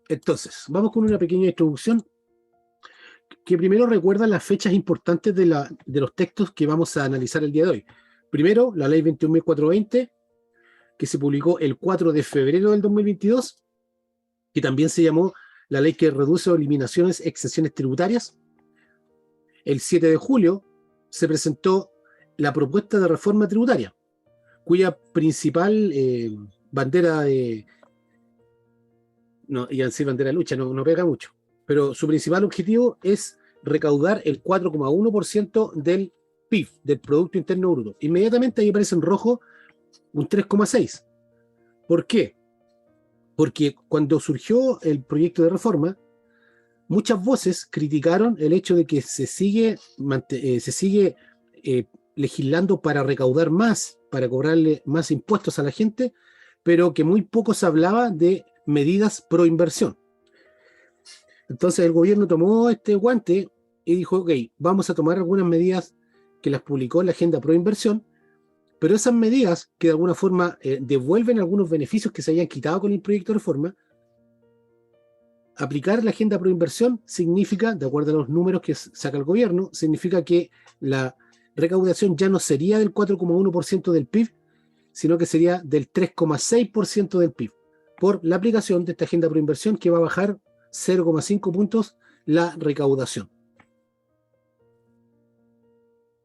Entonces, vamos con una pequeña introducción que primero recuerda las fechas importantes de los textos que vamos a analizar el día de hoy. Primero, la ley 21.420, que se publicó el 4 de febrero del 2022, que también se llamó la ley que reduce o eliminaciones exenciones tributarias. El 7 de julio se presentó la propuesta de reforma tributaria, cuya principal bandera de... No, y así bandera de lucha, no pega mucho, pero su principal objetivo es recaudar el 4,1% del PIB, del Producto Interno Bruto. Inmediatamente ahí aparece en rojo un 3,6%. ¿Por qué? Porque cuando surgió el proyecto de reforma, muchas voces criticaron el hecho de que se sigue legislando para recaudar más, para cobrarle más impuestos a la gente, pero que muy poco se hablaba de medidas pro inversión. Entonces el gobierno tomó este guante y dijo, ok, vamos a tomar algunas medidas que las publicó en la agenda pro inversión, pero esas medidas que de alguna forma devuelven algunos beneficios que se hayan quitado con el proyecto de reforma. Aplicar la agenda pro inversión significa, de acuerdo a los números que saca el gobierno, significa que la recaudación ya no sería del 4,1% del PIB, sino que sería del 3,6% del PIB, por la aplicación de esta agenda pro inversión que va a bajar 0,5 puntos la recaudación.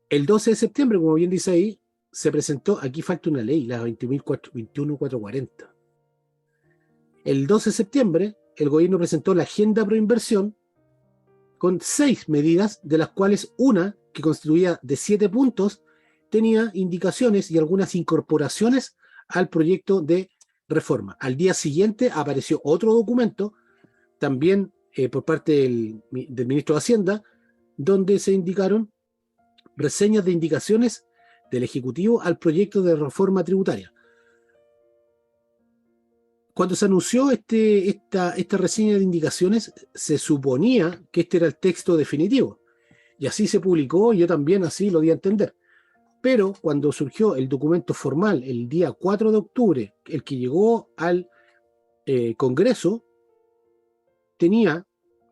El 12 de septiembre, como bien dice ahí, se presentó, aquí falta una ley, la 21.440. El 12 de septiembre, el gobierno presentó la agenda pro inversión con 6 medidas, de las cuales una, que constituía de 7 puntos, tenía indicaciones y algunas incorporaciones al proyecto de reforma. Al día siguiente apareció otro documento, también por parte del ministro de Hacienda, donde se indicaron reseñas de indicaciones del Ejecutivo al proyecto de reforma tributaria. Cuando se anunció esta reseña de indicaciones, se suponía que este era el texto definitivo. Y así se publicó, y yo también así lo di a entender. Pero cuando surgió el documento formal el día 4 de octubre, el que llegó al Congreso, tenía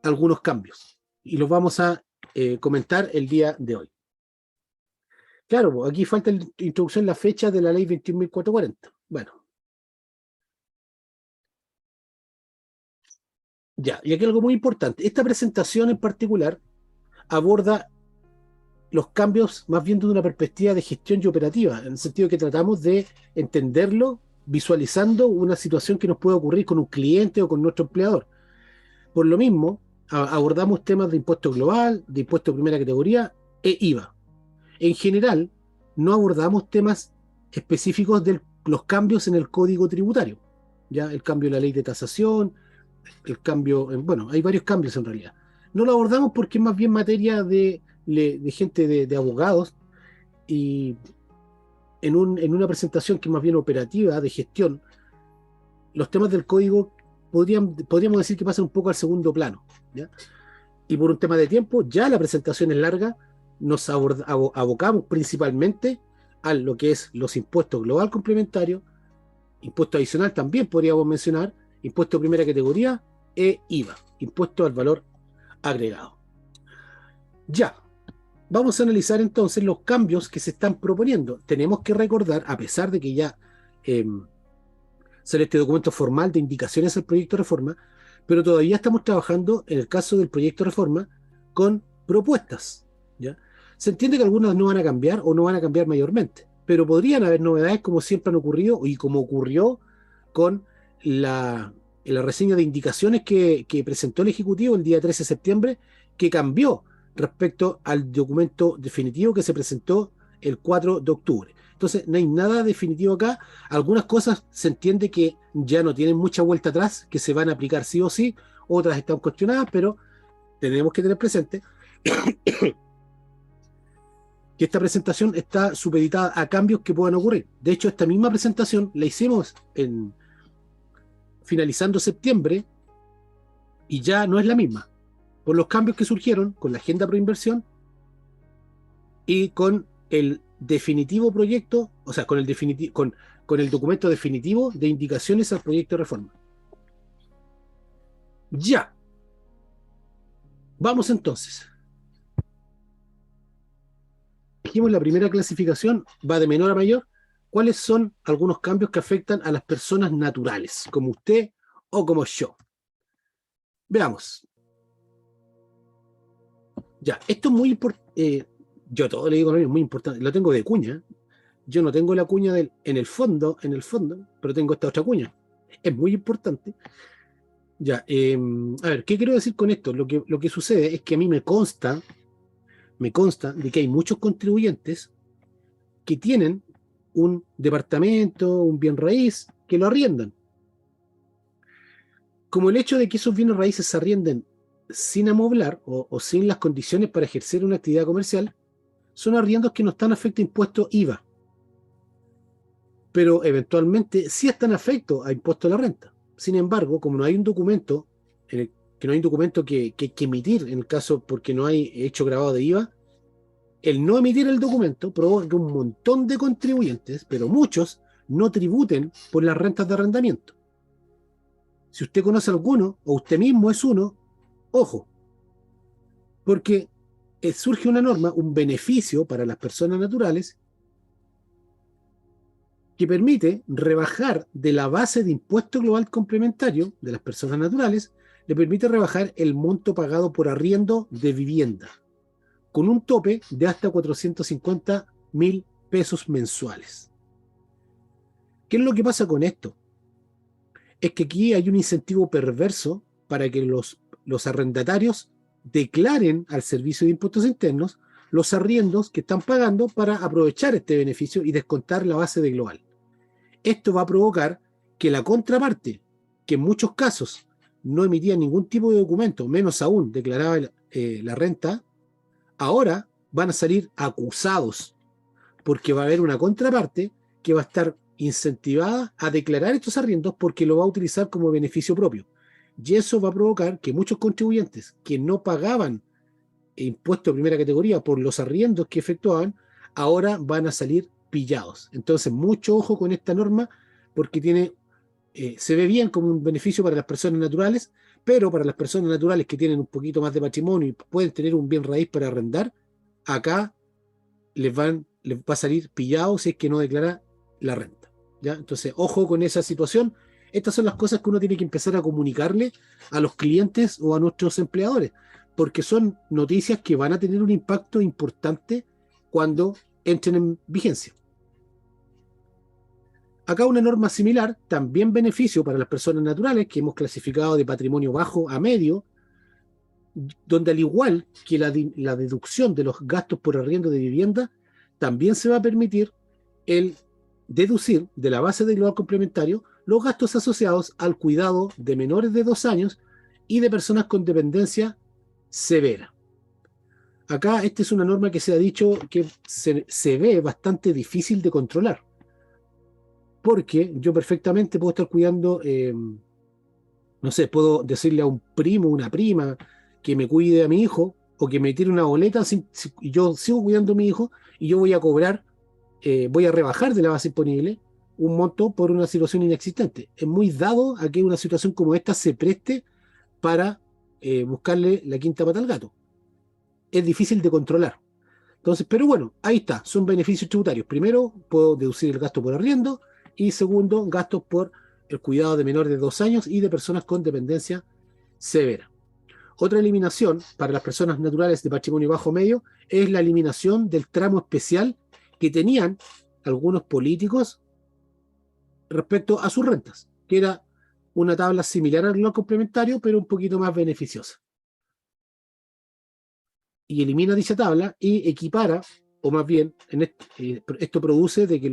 algunos cambios. Y los vamos a comentar el día de hoy. Claro, aquí falta la introducción, la fecha de la ley 21.440. Bueno, ya, y aquí algo muy importante. Esta presentación en particular aborda los cambios más bien desde una perspectiva de gestión y operativa, en el sentido que tratamos de entenderlo visualizando una situación que nos puede ocurrir con un cliente o con nuestro empleador. Por lo mismo, abordamos temas de impuesto global, de impuesto de primera categoría e IVA. En general, no abordamos temas específicos de los cambios en el código tributario. Ya el cambio de la ley de tasación, el cambio, bueno, hay varios cambios en realidad. No lo abordamos porque es más bien materia de gente de abogados, y en una presentación que es más bien operativa, de gestión, los temas del código podríamos decir que pasan un poco al segundo plano, ¿ya? Y por un tema de tiempo, ya la presentación es larga, nos abocamos principalmente a lo que es los impuestos global complementarios, impuesto adicional también podríamos mencionar, impuesto de primera categoría e IVA, impuesto al valor agregado. Ya, vamos a analizar entonces los cambios que se están proponiendo. Tenemos que recordar, a pesar de que ya sale este documento formal de indicaciones al proyecto de reforma, pero todavía estamos trabajando, en el caso del proyecto de reforma, con propuestas, ¿ya? Se entiende que algunas no van a cambiar o no van a cambiar mayormente, pero podrían haber novedades como siempre han ocurrido y como ocurrió con la reseña de indicaciones que presentó el Ejecutivo el día 13 de septiembre, que cambió respecto al documento definitivo que se presentó el 4 de octubre. Entonces, no hay nada definitivo acá. Algunas cosas se entiende que ya no tienen mucha vuelta atrás, que se van a aplicar sí o sí, otras están cuestionadas, pero tenemos que tener presente que esta presentación está supeditada a cambios que puedan ocurrir. De hecho, esta misma presentación la hicimos finalizando septiembre y ya no es la misma, por los cambios que surgieron con la agenda pro inversión y con el definitivo proyecto, o sea, con el documento definitivo de indicaciones al proyecto de reforma. Ya, vamos entonces. Dijimos la primera clasificación va de menor a mayor. ¿Cuáles son algunos cambios que afectan a las personas naturales, como usted o como yo? Veamos. Ya, esto es muy importante. Yo todo le digo lo mismo, muy importante. Lo tengo de cuña. Yo no tengo la cuña en el fondo, pero tengo esta otra cuña. Es muy importante. Ya, a ver, ¿qué quiero decir con esto? Lo que sucede es que a mí me consta de que hay muchos contribuyentes que tienen un departamento, un bien raíz, que lo arriendan. Como el hecho de que esos bienes raíces se arrienden sin amoblar o sin las condiciones para ejercer una actividad comercial, son arriendos que no están afectos a impuesto IVA, pero eventualmente sí están afectos a impuesto a la renta. Sin embargo, como no hay un documento, que no hay un documento que hay que emitir en el caso porque no hay hecho grabado de IVA, el no emitir el documento provoca que un montón de contribuyentes, pero muchos, no tributen por las rentas de arrendamiento. Si usted conoce alguno, o usted mismo es uno, ojo, porque surge una norma, un beneficio para las personas naturales que permite rebajar de la base de impuesto global complementario de las personas naturales, le permite rebajar el monto pagado por arriendo de vivienda, con un tope de hasta 450.000 pesos mensuales. ¿Qué es lo que pasa con esto? Es que aquí hay un incentivo perverso para que los arrendatarios declaren al Servicio de Impuestos Internos los arriendos que están pagando para aprovechar este beneficio y descontar la base de global. Esto va a provocar que la contraparte, que en muchos casos no emitía ningún tipo de documento, menos aún declaraba la renta, ahora van a salir acusados, porque va a haber una contraparte que va a estar incentivada a declarar estos arriendos porque lo va a utilizar como beneficio propio. Y eso va a provocar que muchos contribuyentes que no pagaban impuesto de primera categoría por los arriendos que efectuaban, ahora van a salir pillados. Entonces, mucho ojo con esta norma porque se ve bien como un beneficio para las personas naturales, pero para las personas naturales que tienen un poquito más de patrimonio y pueden tener un bien raíz para arrendar, acá les va a salir pillado si es que no declara la renta. ¿Ya? Entonces, ojo con esa situación. Estas son las cosas que uno tiene que empezar a comunicarle a los clientes o a nuestros empleadores, porque son noticias que van a tener un impacto importante cuando entren en vigencia. Acá una norma similar, también beneficio para las personas naturales, que hemos clasificado de patrimonio bajo a medio, donde al igual que la deducción de los gastos por arriendo de vivienda, también se va a permitir el deducir de la base de global complementario los gastos asociados al cuidado de menores de 2 años y de personas con dependencia severa. Acá esta es una norma que se ha dicho que se ve bastante difícil de controlar, porque yo perfectamente puedo estar cuidando, no sé, puedo decirle a un primo, una prima, que me cuide a mi hijo o que me tire una boleta y yo sigo cuidando a mi hijo y yo voy a cobrar, voy a rebajar de la base imponible un monto por una situación inexistente. Es muy dado a que una situación como esta se preste para buscarle la quinta pata al gato. Es difícil de controlar. Entonces, pero bueno, ahí está, son beneficios tributarios. Primero, puedo deducir el gasto por arriendo y segundo, gastos por el cuidado de menores de 2 años y de personas con dependencia severa. Otra eliminación para las personas naturales de patrimonio bajo medio es la eliminación del tramo especial que tenían algunos políticos respecto a sus rentas, que era una tabla similar al global complementario, pero un poquito más beneficiosa. Y elimina dicha tabla y equipara, o más bien, esto produce de que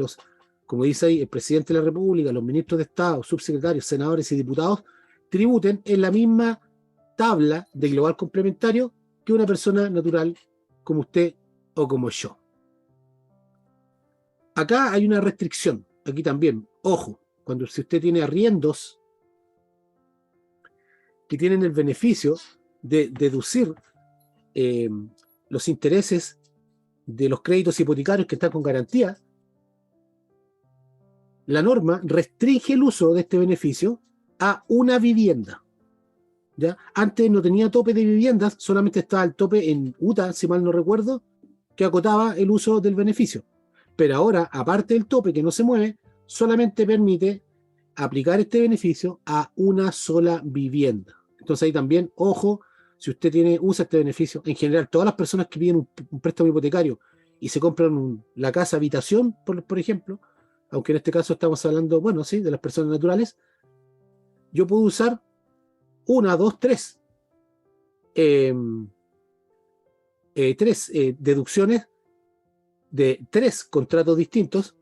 como dice ahí, el presidente de la República, los ministros de Estado, subsecretarios, senadores y diputados tributen en la misma tabla de global complementario que una persona natural como usted o como yo. Acá hay una restricción, aquí también, ojo, si usted tiene arriendos que tienen el beneficio de deducir eh, los intereses de los créditos hipotecarios que están con garantía, la norma restringe el uso de este beneficio a una vivienda. ¿ya? Antes no tenía tope de viviendas, solamente estaba el tope en UTA, si mal no recuerdo, que acotaba el uso del beneficio. Pero ahora, aparte del tope que no se mueve, solamente permite aplicar este beneficio a una sola vivienda. Entonces ahí también, ojo, si usted usa este beneficio, en general, todas las personas que piden un préstamo hipotecario y se compran la casa habitación, por ejemplo, aunque en este caso estamos hablando, bueno, sí, de las personas naturales, yo puedo usar una, dos, eh, tres deducciones de 3 contratos distintos,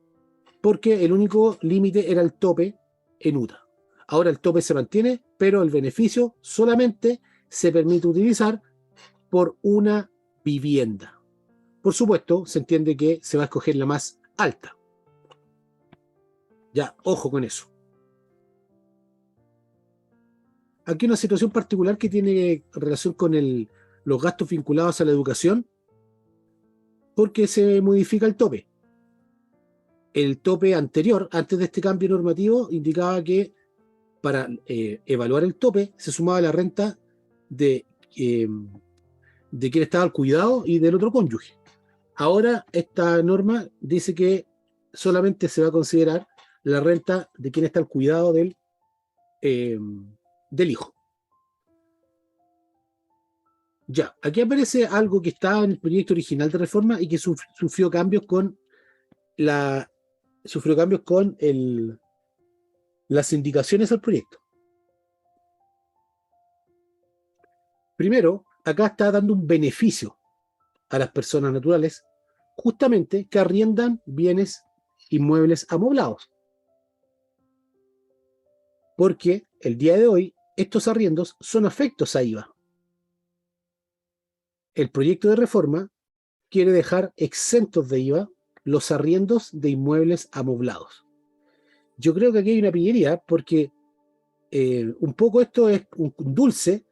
porque el único límite era el tope en UTA. Ahora el tope se mantiene, pero el beneficio solamente se permite utilizar por una vivienda. Por supuesto, se entiende que se va a escoger la más alta. Ya, ojo con eso. Aquí una situación particular que tiene relación con los gastos vinculados a la educación, porque se modifica el tope. El tope anterior, antes de este cambio normativo, indicaba que para evaluar el tope se sumaba la renta eh, de quien estaba al cuidado y del otro cónyuge. Ahora esta norma dice que solamente se va a considerar la renta de quien está al cuidado eh, del hijo. Ya, aquí aparece algo que estaba en el proyecto original de reforma y que sufrió cambios con las indicaciones al proyecto. Primero, acá está dando un beneficio a las personas naturales, justamente que arriendan bienes inmuebles amoblados. Porque el día de hoy estos arriendos son afectos a IVA. El proyecto de reforma quiere dejar exentos de IVA los arriendos de inmuebles amoblados. Yo creo que aquí hay una pillería porque un poco esto es un dulce,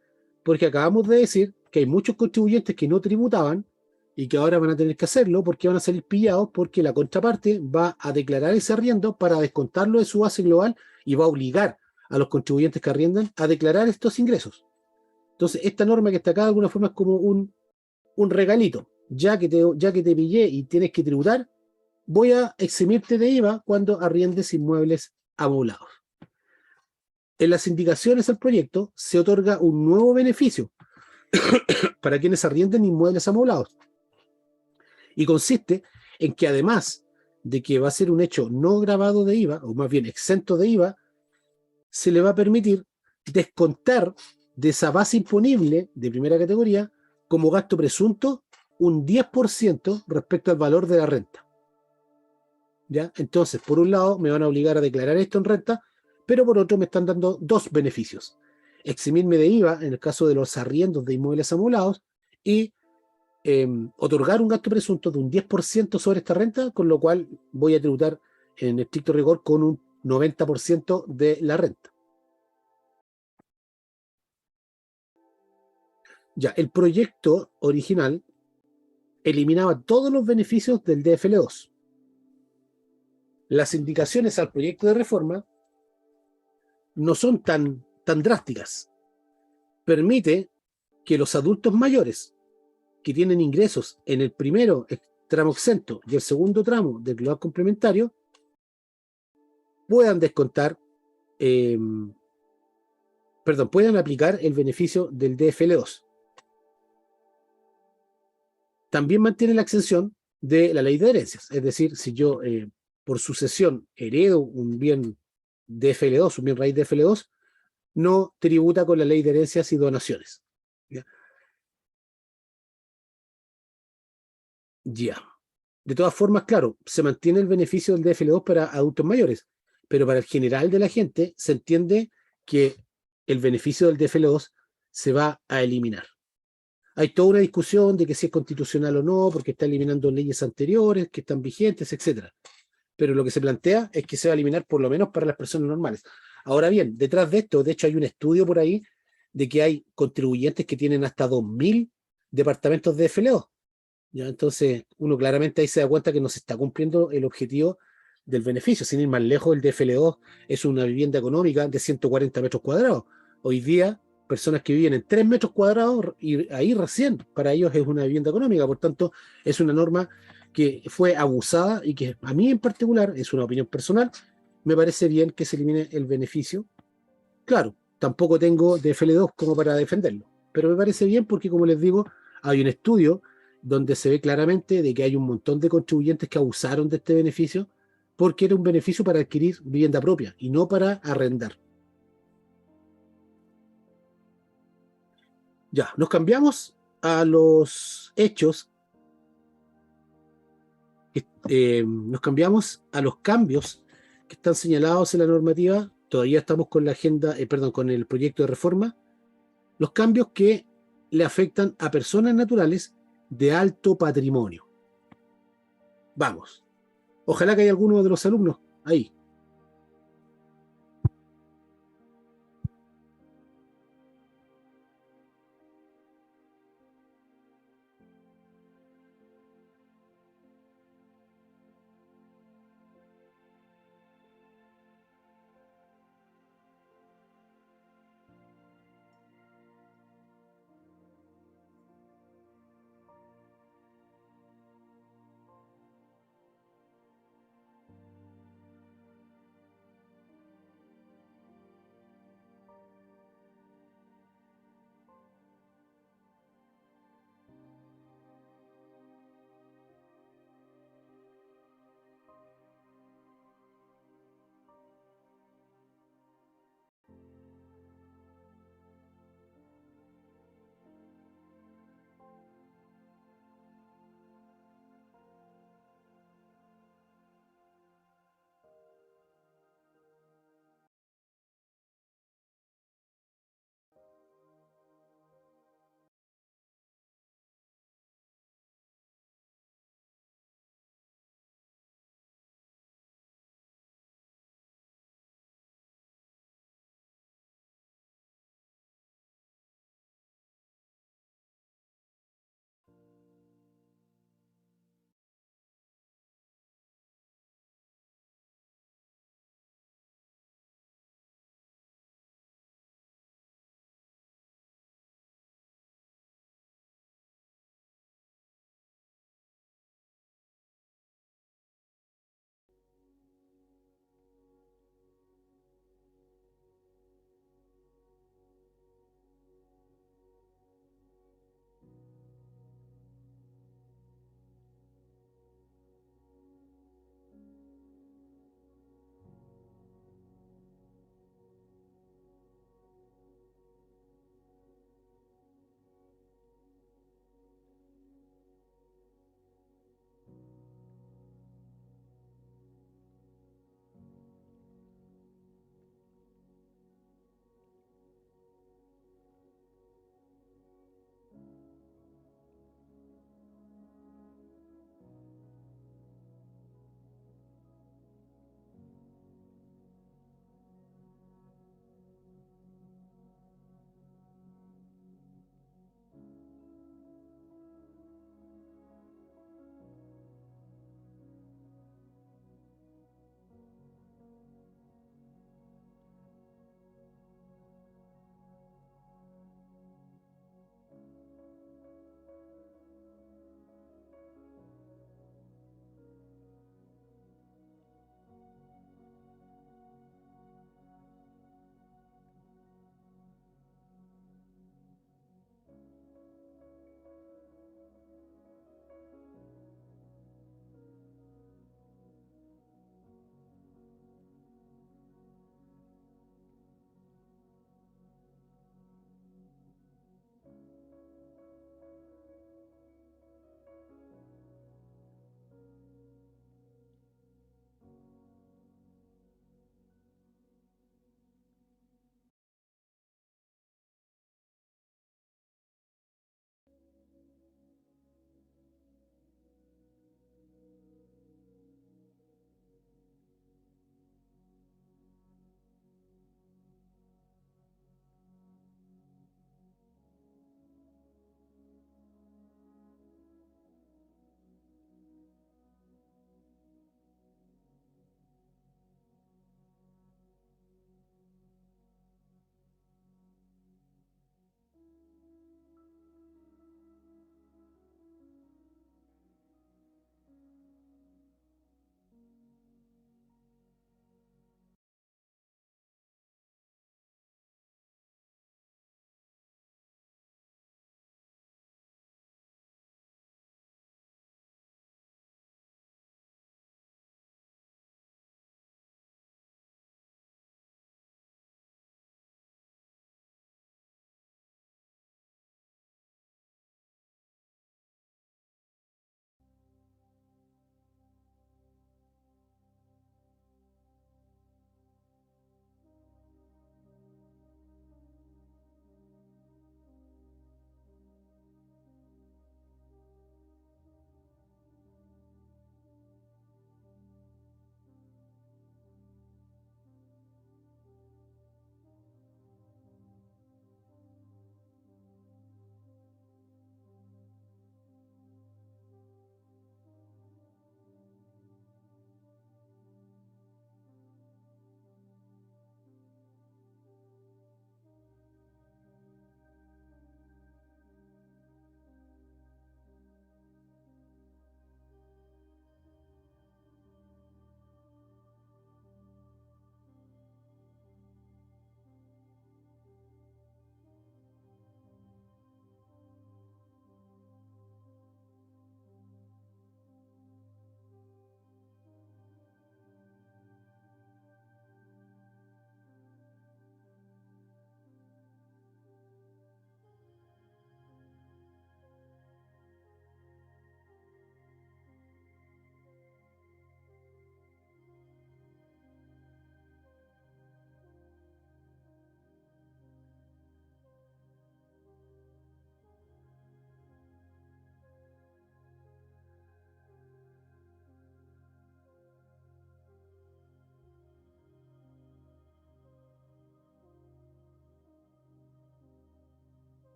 porque acabamos de decir que hay muchos contribuyentes que no tributaban y que ahora van a tener que hacerlo porque van a salir pillados porque la contraparte va a declarar ese arriendo para descontarlo de su base global y va a obligar a los contribuyentes que arriendan a declarar estos ingresos. Entonces, esta norma que está acá de alguna forma es como un regalito. Ya que te pillé y tienes que tributar, voy a eximirte de IVA cuando arriendes inmuebles amoblados. En las indicaciones al proyecto se otorga un nuevo beneficio para quienes arrienden inmuebles amoblados. Y consiste en que además de que va a ser un hecho no gravado de IVA, o más bien exento de IVA, se le va a permitir descontar de esa base imponible de primera categoría como gasto presunto un 10% respecto al valor de la renta. ¿Ya? Entonces, por un lado, me van a obligar a declarar esto en renta, pero por otro me están dando dos beneficios. Eximirme de IVA en el caso de los arriendos de inmuebles amoblados y otorgar un gasto presunto de un 10% sobre esta renta, con lo cual voy a tributar en estricto rigor con un 90% de la renta. Ya, el proyecto original eliminaba todos los beneficios del DFL2. Las indicaciones al proyecto de reforma no son tan drásticas. Permite que los adultos mayores que tienen ingresos en el primero tramo exento y el segundo tramo del global complementario puedan descontar, puedan aplicar el beneficio del DFL2. También mantiene la exención de la ley de herencias, es decir, si yo por sucesión heredo un bien DFL2, un bien raíz DFL2, no tributa con la ley de herencias y donaciones. ¿Ya? Ya. De todas formas, claro, se mantiene el beneficio del DFL2 para adultos mayores, pero para el general de la gente se entiende que el beneficio del DFL2 se va a eliminar. Hay toda una discusión de que si es constitucional o no, porque está eliminando leyes anteriores que están vigentes, etcétera. Pero lo que se plantea es que se va a eliminar por lo menos para las personas normales. Ahora bien, detrás de esto, de hecho hay un estudio por ahí de que hay contribuyentes que tienen hasta 2.000 departamentos de DFL2. ¿Ya? Entonces, uno claramente ahí se da cuenta que no se está cumpliendo el objetivo del beneficio. Sin ir más lejos, el DFL2 es una vivienda económica de 140 metros cuadrados. Hoy día, personas que viven en 3 metros cuadrados y ahí recién para ellos es una vivienda económica. Por tanto, es una norma que fue abusada y que a mí en particular, es una opinión personal, me parece bien que se elimine el beneficio. Claro, tampoco tengo DFL2 como para defenderlo, pero me parece bien porque, como les digo, hay un estudio donde se ve claramente de que hay un montón de contribuyentes que abusaron de este beneficio porque era un beneficio para adquirir vivienda propia y no para arrendar. Ya, nos cambiamos a los hechos, nos cambiamos a los cambios que están señalados en la normativa. Todavía estamos con la agenda, perdón, con el proyecto de reforma. Los cambios que le afectan a personas naturales de alto patrimonio. Vamos. Ojalá que haya alguno de los alumnos ahí.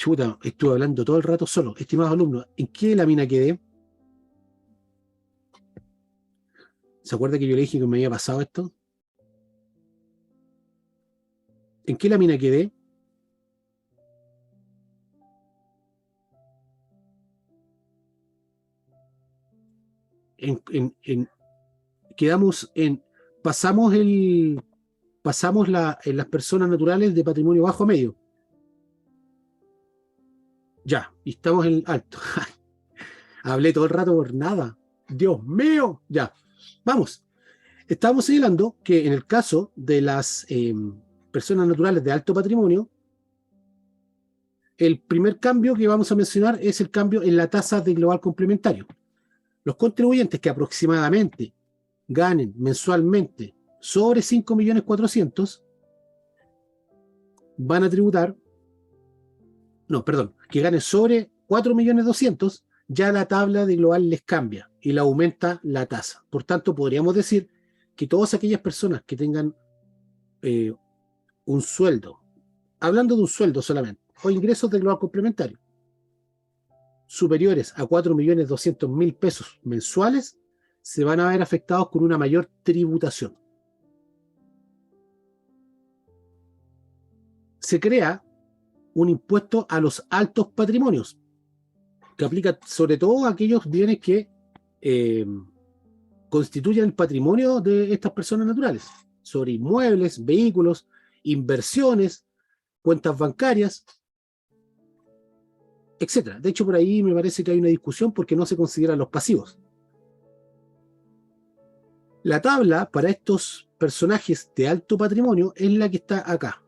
Chuta, estuve hablando todo el rato solo. Estimados alumnos, ¿en qué lámina quedé? ¿Se acuerda que yo le dije que me había pasado esto? ¿En qué lámina quedé? Quedamos en, pasamos en las personas naturales de patrimonio bajo a medio. Ya, y estamos en el alto. Hablé todo el rato por nada. Dios mío, ya. Vamos. Estábamos señalando que en el caso de las personas naturales de alto patrimonio, el primer cambio que vamos a mencionar es el cambio en la tasa de global complementario. Los contribuyentes que aproximadamente ganen mensualmente sobre 5.400.000 van a tributar, no, perdón, que ganen sobre 4.200.000, ya la tabla de global les cambia y le aumenta la tasa. Por tanto, podríamos decir que todas aquellas personas que tengan un sueldo, hablando de un sueldo solamente, o ingresos de global complementario, superiores a 4.200.000 pesos mensuales, se van a ver afectados con una mayor tributación. Se crea un impuesto a los altos patrimonios, que aplica sobre todo a aquellos bienes que constituyen el patrimonio de estas personas naturales, sobre inmuebles, vehículos, inversiones, cuentas bancarias, etcétera. De hecho, por ahí me parece que hay una discusión porque no se consideran los pasivos. La tabla para estos personajes de alto patrimonio es la que está acá.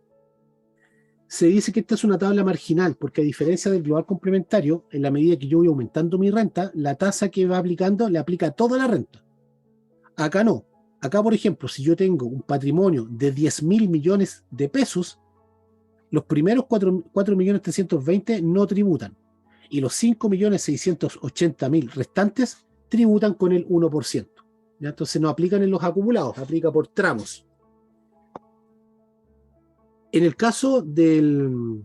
Se dice que esta es una tabla marginal, porque a diferencia del global complementario, en la medida que yo voy aumentando mi renta, la tasa que va aplicando le aplica a toda la renta. Acá no. Acá, por ejemplo, si yo tengo un patrimonio de 10.000 millones de pesos, los primeros 4.320.000 no tributan. Y los 5.680.000 restantes tributan con el 1%. ¿Ya? Entonces no aplican en los acumulados, aplica por tramos. En el caso de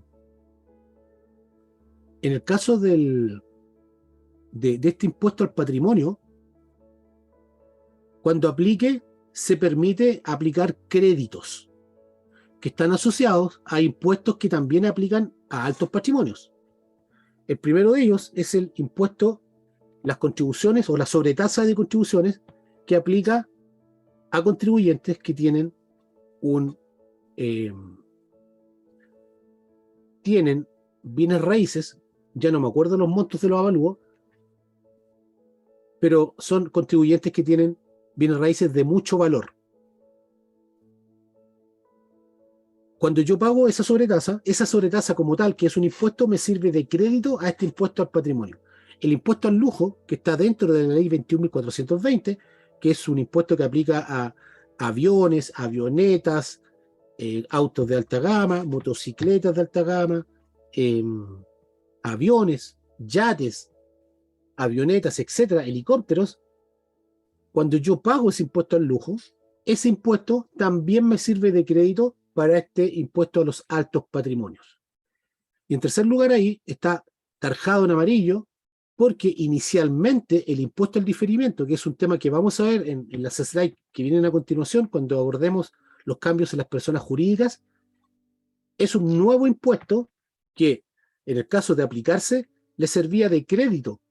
este impuesto al patrimonio, cuando aplique, se permite aplicar créditos que están asociados a impuestos que también aplican a altos patrimonios. El primero de ellos es el impuesto, las contribuciones o la sobretasa de contribuciones que aplica a contribuyentes que tienen tienen bienes raíces, ya no me acuerdo los montos de los avalúos, pero son contribuyentes que tienen bienes raíces de mucho valor. Cuando yo pago esa sobretasa como tal, que es un impuesto, me sirve de crédito a este impuesto al patrimonio. El impuesto al lujo, que está dentro de la ley 21.420, que es un impuesto que aplica a aviones, avionetas, autos de alta gama, motocicletas de alta gama, aviones, yates, avionetas, etcétera, helicópteros. Cuando yo pago ese impuesto al lujo, ese impuesto también me sirve de crédito para este impuesto a los altos patrimonios. Y en tercer lugar, ahí está tarjado en amarillo, porque inicialmente el impuesto al diferimiento, que es un tema que vamos a ver en las slides que vienen a continuación, cuando abordemos los cambios en las personas jurídicas, es un nuevo impuesto que, en el caso de aplicarse, le servía de crédito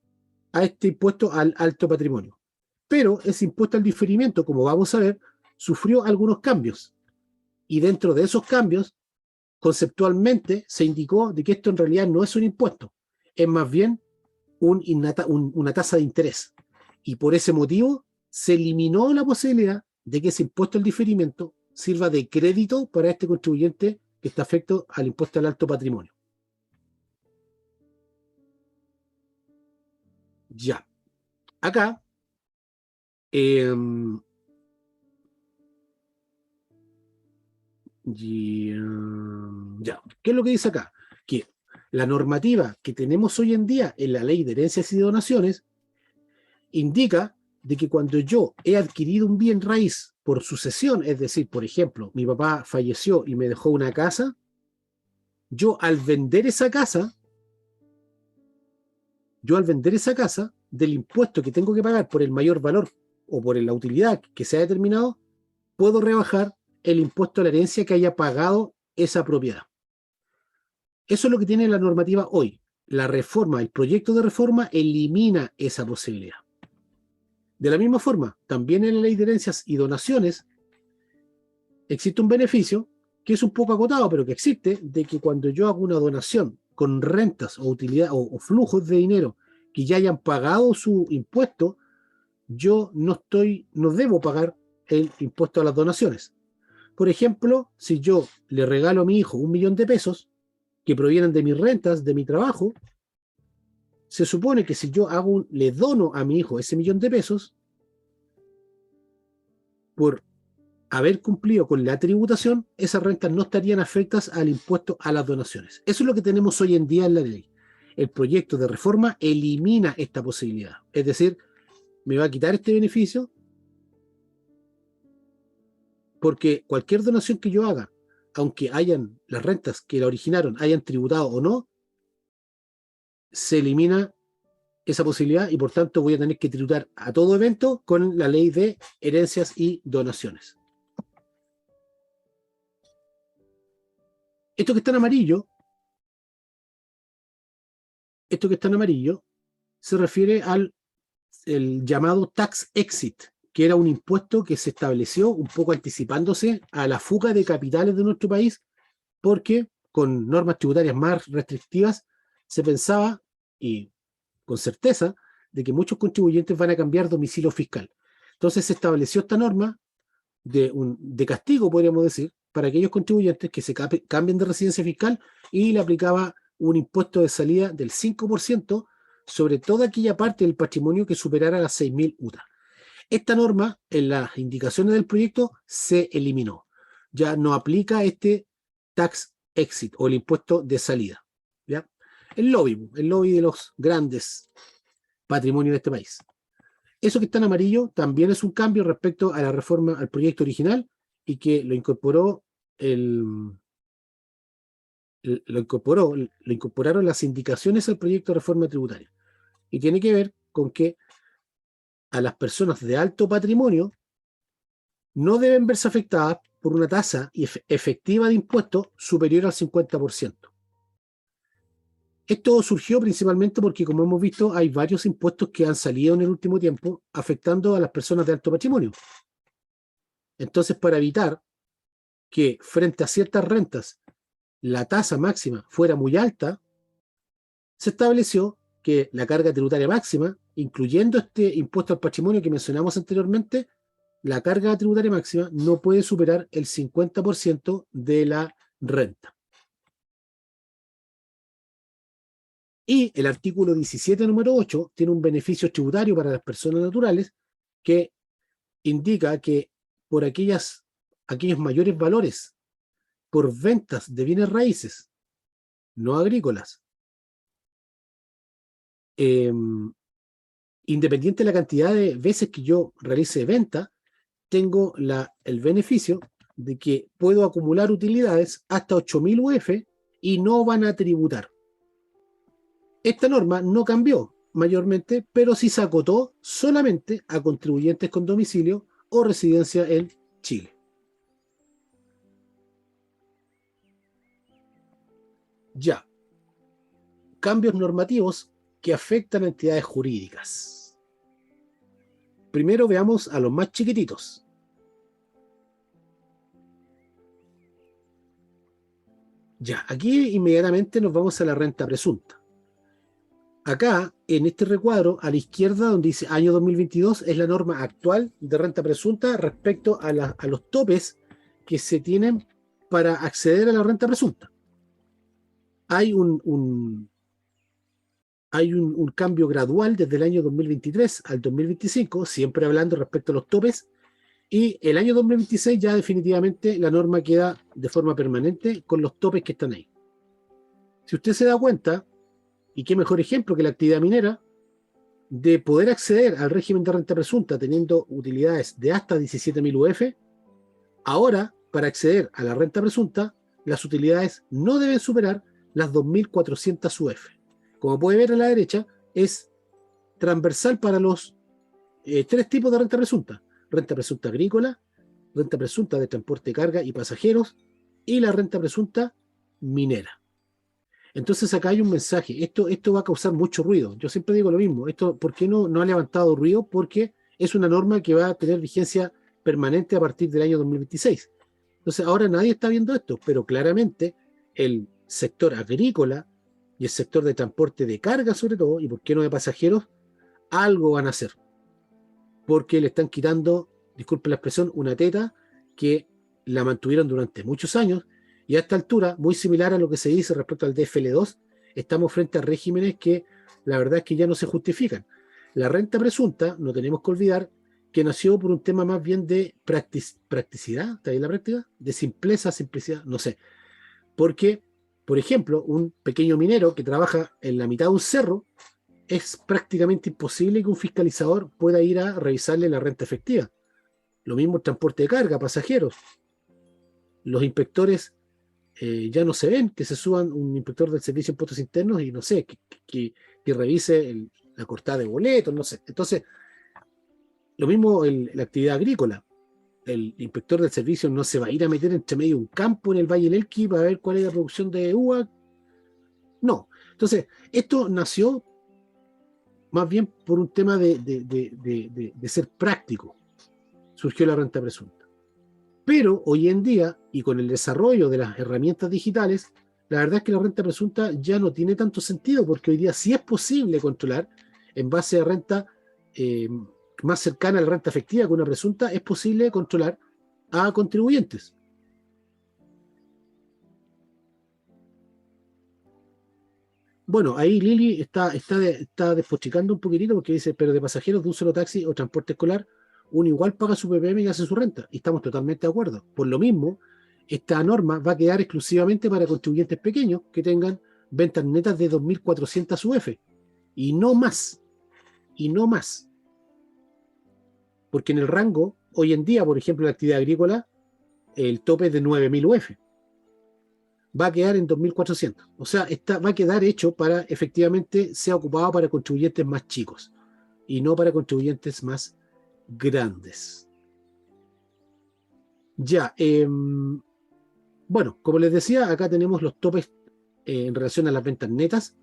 a este impuesto al alto patrimonio. Pero ese impuesto al diferimiento, como vamos a ver, sufrió algunos cambios. Y dentro de esos cambios, conceptualmente se indicó de que esto en realidad no es un impuesto, es más bien una tasa de interés. Y por ese motivo se eliminó la posibilidad de que ese impuesto al diferimiento sirva de crédito para este contribuyente que está afecto al impuesto al alto patrimonio. Ya. Acá, ya. ¿Qué es lo que dice acá? Que la normativa que tenemos hoy en día en la ley de herencias y donaciones indica de que cuando yo he adquirido un bien raíz por sucesión, es decir, por ejemplo, mi papá falleció y me dejó una casa, yo al vender esa casa yo al vender esa casa, del impuesto que tengo que pagar por el mayor valor o por la utilidad que se ha determinado, puedo rebajar el impuesto a la herencia que haya pagado esa propiedad. Eso es lo que tiene la normativa hoy. La reforma, el proyecto de reforma elimina esa posibilidad. De la misma forma, también en la ley de herencias y donaciones existe un beneficio que es un poco acotado, pero que existe, de que cuando yo hago una donación con rentas o utilidad o flujos de dinero que ya hayan pagado su impuesto, yo no debo pagar el impuesto a las donaciones. Por ejemplo, si yo le regalo a mi hijo 1.000.000 de pesos que provienen de mis rentas, de mi trabajo, se supone que si yo le dono a mi hijo ese 1.000.000 de pesos, por haber cumplido con la tributación, esas rentas no estarían afectas al impuesto a las donaciones. Eso es lo que tenemos hoy en día en la ley. El proyecto de reforma elimina esta posibilidad. Es decir, me va a quitar este beneficio porque cualquier donación que yo haga, aunque las rentas que la originaron hayan tributado o no, se elimina esa posibilidad y por tanto voy a tener que tributar a todo evento con la ley de herencias y donaciones. Esto que está en amarillo, se refiere al llamado tax exit, que era un impuesto que se estableció un poco anticipándose a la fuga de capitales de nuestro país, porque con normas tributarias más restrictivas se pensaba, y con certeza, de que muchos contribuyentes van a cambiar domicilio fiscal. Entonces se estableció esta norma de castigo, podríamos decir, para aquellos contribuyentes que se cambien de residencia fiscal, y le aplicaba un impuesto de salida del 5% sobre toda aquella parte del patrimonio que superara las 6.000 UTA. Esta norma, en las indicaciones del proyecto, se eliminó. Ya no aplica este tax exit o el impuesto de salida. ¿Ya? El lobby de los grandes patrimonios de este país. Eso que está en amarillo también es un cambio respecto a la reforma, al proyecto original, y que lo incorporaron las indicaciones al proyecto de reforma tributaria. Y tiene que ver con que a las personas de alto patrimonio no deben verse afectadas por una tasa efectiva de impuestos superior al 50%. Esto surgió principalmente porque, como hemos visto, hay varios impuestos que han salido en el último tiempo afectando a las personas de alto patrimonio. Entonces, para evitar que frente a ciertas rentas la tasa máxima fuera muy alta, se estableció que la carga tributaria máxima, incluyendo este impuesto al patrimonio que mencionamos anteriormente, la carga tributaria máxima no puede superar el 50% de la renta. Y el artículo 17, número 8, tiene un beneficio tributario para las personas naturales que indica que por aquellos mayores valores por ventas de bienes raíces no agrícolas, independiente de la cantidad de veces que yo realice venta, tengo el beneficio de que puedo acumular utilidades hasta 8.000 UF y no van a tributar. Esta norma no cambió mayormente, pero sí se acotó solamente a contribuyentes con domicilio o residencia en Chile. Ya. Cambios normativos que afectan a entidades jurídicas. Primero veamos a los más chiquititos. Ya, aquí inmediatamente nos vamos a la renta presunta. Acá, en este recuadro, a la izquierda, donde dice año 2022, es la norma actual de renta presunta respecto a los topes que se tienen para acceder a la renta presunta. Hay un cambio gradual desde el año 2023 al 2025, siempre hablando respecto a los topes, y el año 2026 ya definitivamente la norma queda de forma permanente con los topes que están ahí. Si usted se da cuenta, y qué mejor ejemplo que la actividad minera, de poder acceder al régimen de renta presunta teniendo utilidades de hasta 17.000 UF, ahora, para acceder a la renta presunta, las utilidades no deben superar las 2.400 UF. Como puede ver a la derecha, es transversal para los tres tipos de renta presunta. Renta presunta agrícola, renta presunta de transporte de carga y pasajeros y la renta presunta minera. Entonces acá hay un mensaje, esto va a causar mucho ruido. Yo siempre digo lo mismo, esto, ¿por qué no ha levantado ruido? Porque es una norma que va a tener vigencia permanente a partir del año 2026. Entonces ahora nadie está viendo esto, pero claramente el sector agrícola y el sector de transporte de carga sobre todo, y por qué no de pasajeros, algo van a hacer, porque le están quitando, disculpe la expresión, una teta que la mantuvieron durante muchos años, y a esta altura, muy similar a lo que se dice respecto al DFL2, estamos frente a regímenes que la verdad es que ya no se justifican. La renta presunta, no tenemos que olvidar, que nació por un tema más bien de practicidad, ¿está ahí la práctica? De simplicidad, no sé. Porque, por ejemplo, un pequeño minero que trabaja en la mitad de un cerro, es prácticamente imposible que un fiscalizador pueda ir a revisarle la renta efectiva. Lo mismo el transporte de carga, pasajeros. Los inspectores ya no se ven, que se suban un inspector del Servicio de Impuestos Internos y no sé, que revise la cortada de boletos, no sé. Entonces, lo mismo la actividad agrícola. El inspector del servicio no se va a ir a meter entre medio de un campo en el Valle del Elqui para ver cuál es la producción de uva. No. Entonces, esto nació más bien por un tema de ser práctico. Surgió la renta presunta. Pero hoy en día, y con el desarrollo de las herramientas digitales, la verdad es que la renta presunta ya no tiene tanto sentido, porque hoy día sí es posible controlar en base a renta eh, más cercana a la renta efectiva que una presunta, es posible controlar a contribuyentes. Bueno, ahí Lili está despochicando un poquitito porque dice, pero de pasajeros de un solo taxi o transporte escolar, uno igual paga su PPM y hace su renta. Y estamos totalmente de acuerdo. Por lo mismo, esta norma va a quedar exclusivamente para contribuyentes pequeños que tengan ventas netas de 2.400 UF. Y no más. Y no más. Porque en el rango, hoy en día, por ejemplo, en la actividad agrícola, el tope es de 9.000 UF. Va a quedar en 2.400. O sea, va a quedar hecho para efectivamente sea ocupado para contribuyentes más chicos y no para contribuyentes más grandes. Ya, bueno, como les decía, acá tenemos los topes en relación a las ventas netas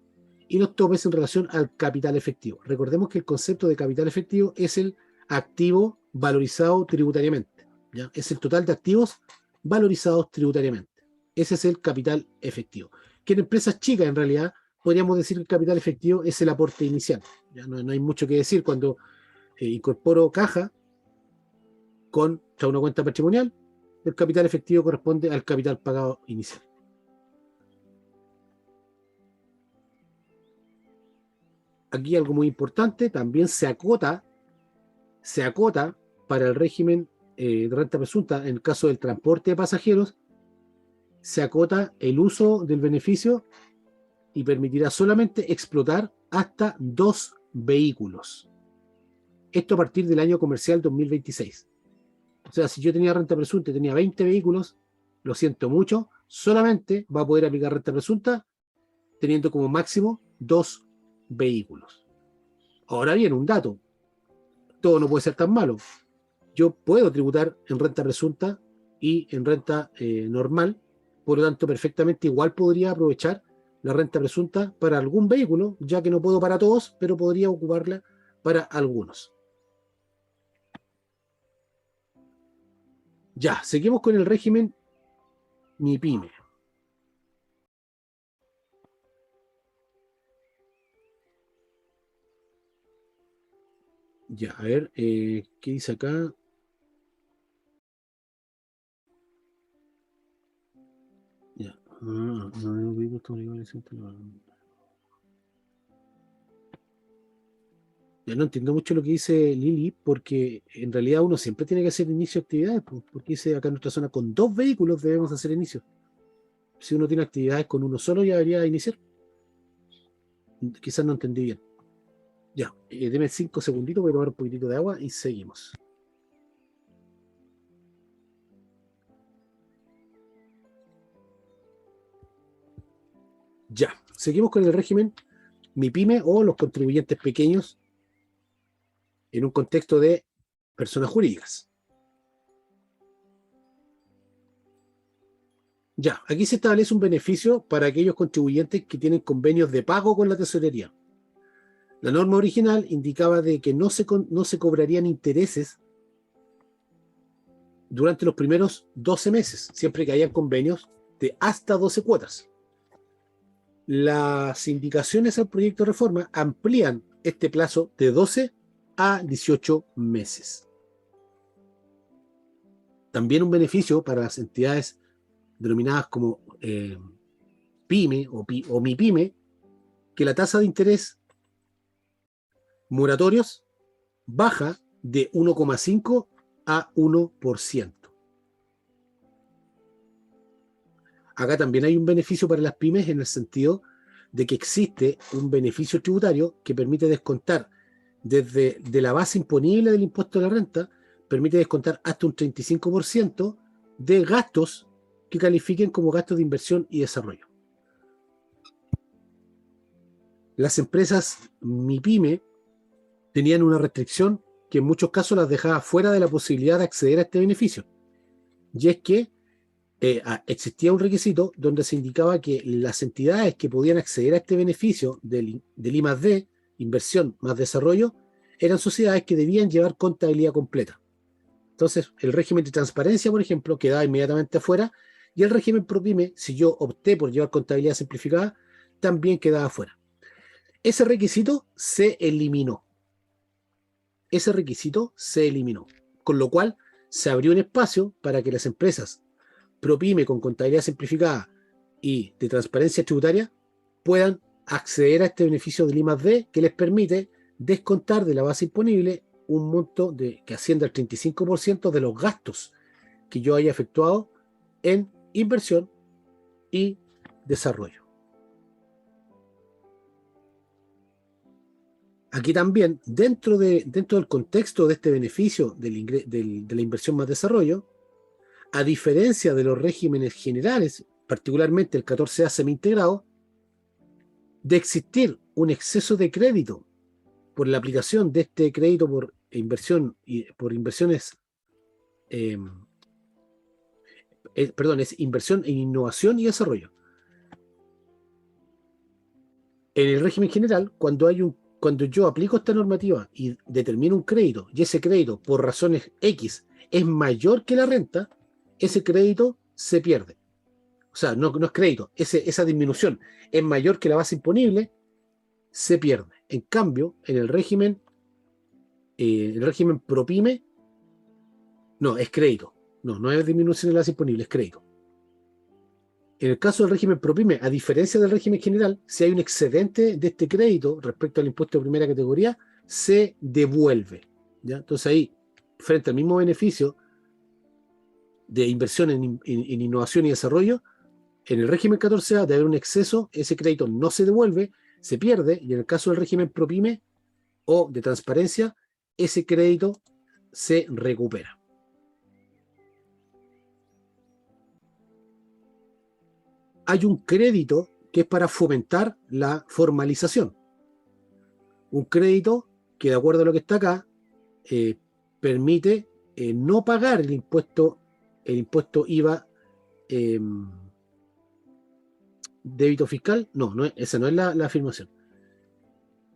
y los topes en relación al capital efectivo. Recordemos que el concepto de capital efectivo es el activo valorizado tributariamente. ¿Ya? Es el total de activos valorizados tributariamente. Ese es el capital efectivo. Que en empresas chicas, en realidad, podríamos decir que el capital efectivo es el aporte inicial. Ya no hay mucho que decir cuando incorporo caja con una cuenta patrimonial, el capital efectivo corresponde al capital pagado inicial. Aquí algo muy importante, también se acota para el régimen de renta presunta en el caso del transporte de pasajeros, se acota el uso del beneficio y permitirá solamente explotar hasta 2 vehículos. Esto a partir del año comercial 2026. O sea, si yo tenía renta presunta y tenía 20 vehículos, lo siento mucho, solamente va a poder aplicar renta presunta teniendo como máximo 2 vehículos. Ahora bien, un dato, todo no puede ser tan malo. Yo puedo tributar en renta presunta y en renta normal, por lo tanto, perfectamente igual podría aprovechar la renta presunta para algún vehículo, ya que no puedo para todos, pero podría ocuparla para algunos. Ya, seguimos con el régimen MIPYME. Ya, a ver, ¿qué dice acá? Ya. Ya no entiendo mucho lo que dice Lili, porque en realidad uno siempre tiene que hacer inicio de actividades, porque dice acá en nuestra zona con 2 vehículos debemos hacer inicio. Si uno tiene actividades con uno solo, ya debería iniciar. Quizás no entendí bien. Ya, deme 5 segunditos, voy a tomar un poquitito de agua y seguimos. Ya, seguimos con el régimen MIPYME o los contribuyentes pequeños en un contexto de personas jurídicas. Ya, aquí se establece un beneficio para aquellos contribuyentes que tienen convenios de pago con la tesorería. La norma original indicaba de que no se cobrarían intereses durante los primeros 12 meses, siempre que hayan convenios de hasta 12 cuotas. Las indicaciones al proyecto de reforma amplían este plazo de 12 a 18 meses. También un beneficio para las entidades denominadas como PYME o MIPYME, que la tasa de interés moratorios baja de 1,5 a 1%. Acá también hay un beneficio para las pymes en el sentido de que existe un beneficio tributario que permite descontar desde la base imponible del impuesto a la renta, permite descontar hasta un 35% de gastos que califiquen como gastos de inversión y desarrollo. Las empresas MIPYME tenían una restricción que en muchos casos las dejaba fuera de la posibilidad de acceder a este beneficio. Y es que existía un requisito donde se indicaba que las entidades que podían acceder a este beneficio del I+D, inversión más desarrollo, eran sociedades que debían llevar contabilidad completa. Entonces, el régimen de transparencia, por ejemplo, quedaba inmediatamente afuera, y el régimen ProPyme, si yo opté por llevar contabilidad simplificada, también quedaba afuera. Ese requisito se eliminó. Con lo cual se abrió un espacio para que las empresas ProPyme con contabilidad simplificada y de transparencia tributaria puedan acceder a este beneficio del I+D que les permite descontar de la base imponible un monto que asciende al 35% de los gastos que yo haya efectuado en inversión y desarrollo. Aquí también, dentro del contexto de este beneficio de la inversión más desarrollo, a diferencia de los regímenes generales, particularmente el 14A semi-integrado, de existir un exceso de crédito por la aplicación de este crédito por inversiones, es inversión en innovación y desarrollo. En el régimen general, cuando yo aplico esta normativa y determino un crédito, y ese crédito por razones X es mayor que la renta, ese crédito se pierde. O sea, no es crédito, esa disminución es mayor que la base imponible, se pierde. En cambio, en el régimen ProPyme, no, es crédito. No es disminución de la base imponible, es crédito. En el caso del régimen ProPyme, a diferencia del régimen general, si hay un excedente de este crédito respecto al impuesto de primera categoría, se devuelve. ¿Ya? Entonces ahí, frente al mismo beneficio de inversión en innovación y desarrollo, en el régimen 14A de haber un exceso, ese crédito no se devuelve, se pierde, y en el caso del régimen ProPyme o de transparencia, ese crédito se recupera. Hay un crédito que es para fomentar la formalización. Un crédito que, de acuerdo a lo que está acá, permite no pagar el impuesto IVA débito fiscal. Esa no es la afirmación.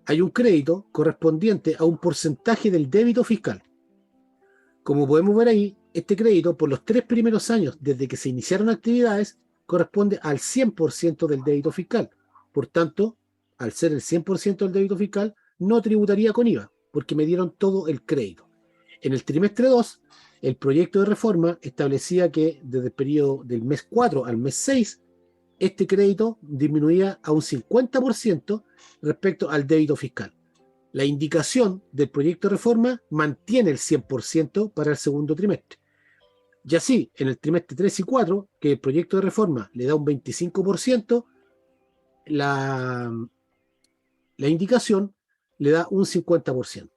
Hay un crédito correspondiente a un porcentaje del débito fiscal. Como podemos ver ahí, este crédito por los 3 primeros años desde que se iniciaron actividades corresponde al 100% del débito fiscal. Por tanto, al ser el 100% del débito fiscal, no tributaría con IVA, porque me dieron todo el crédito. En el trimestre 2, el proyecto de reforma establecía que desde el periodo del mes 4 al mes 6, este crédito disminuía a un 50% respecto al débito fiscal. La indicación del proyecto de reforma mantiene el 100% para el segundo trimestre. Y así, en el trimestre 3 y 4, que el proyecto de reforma le da un 25%, la indicación le da un 50%.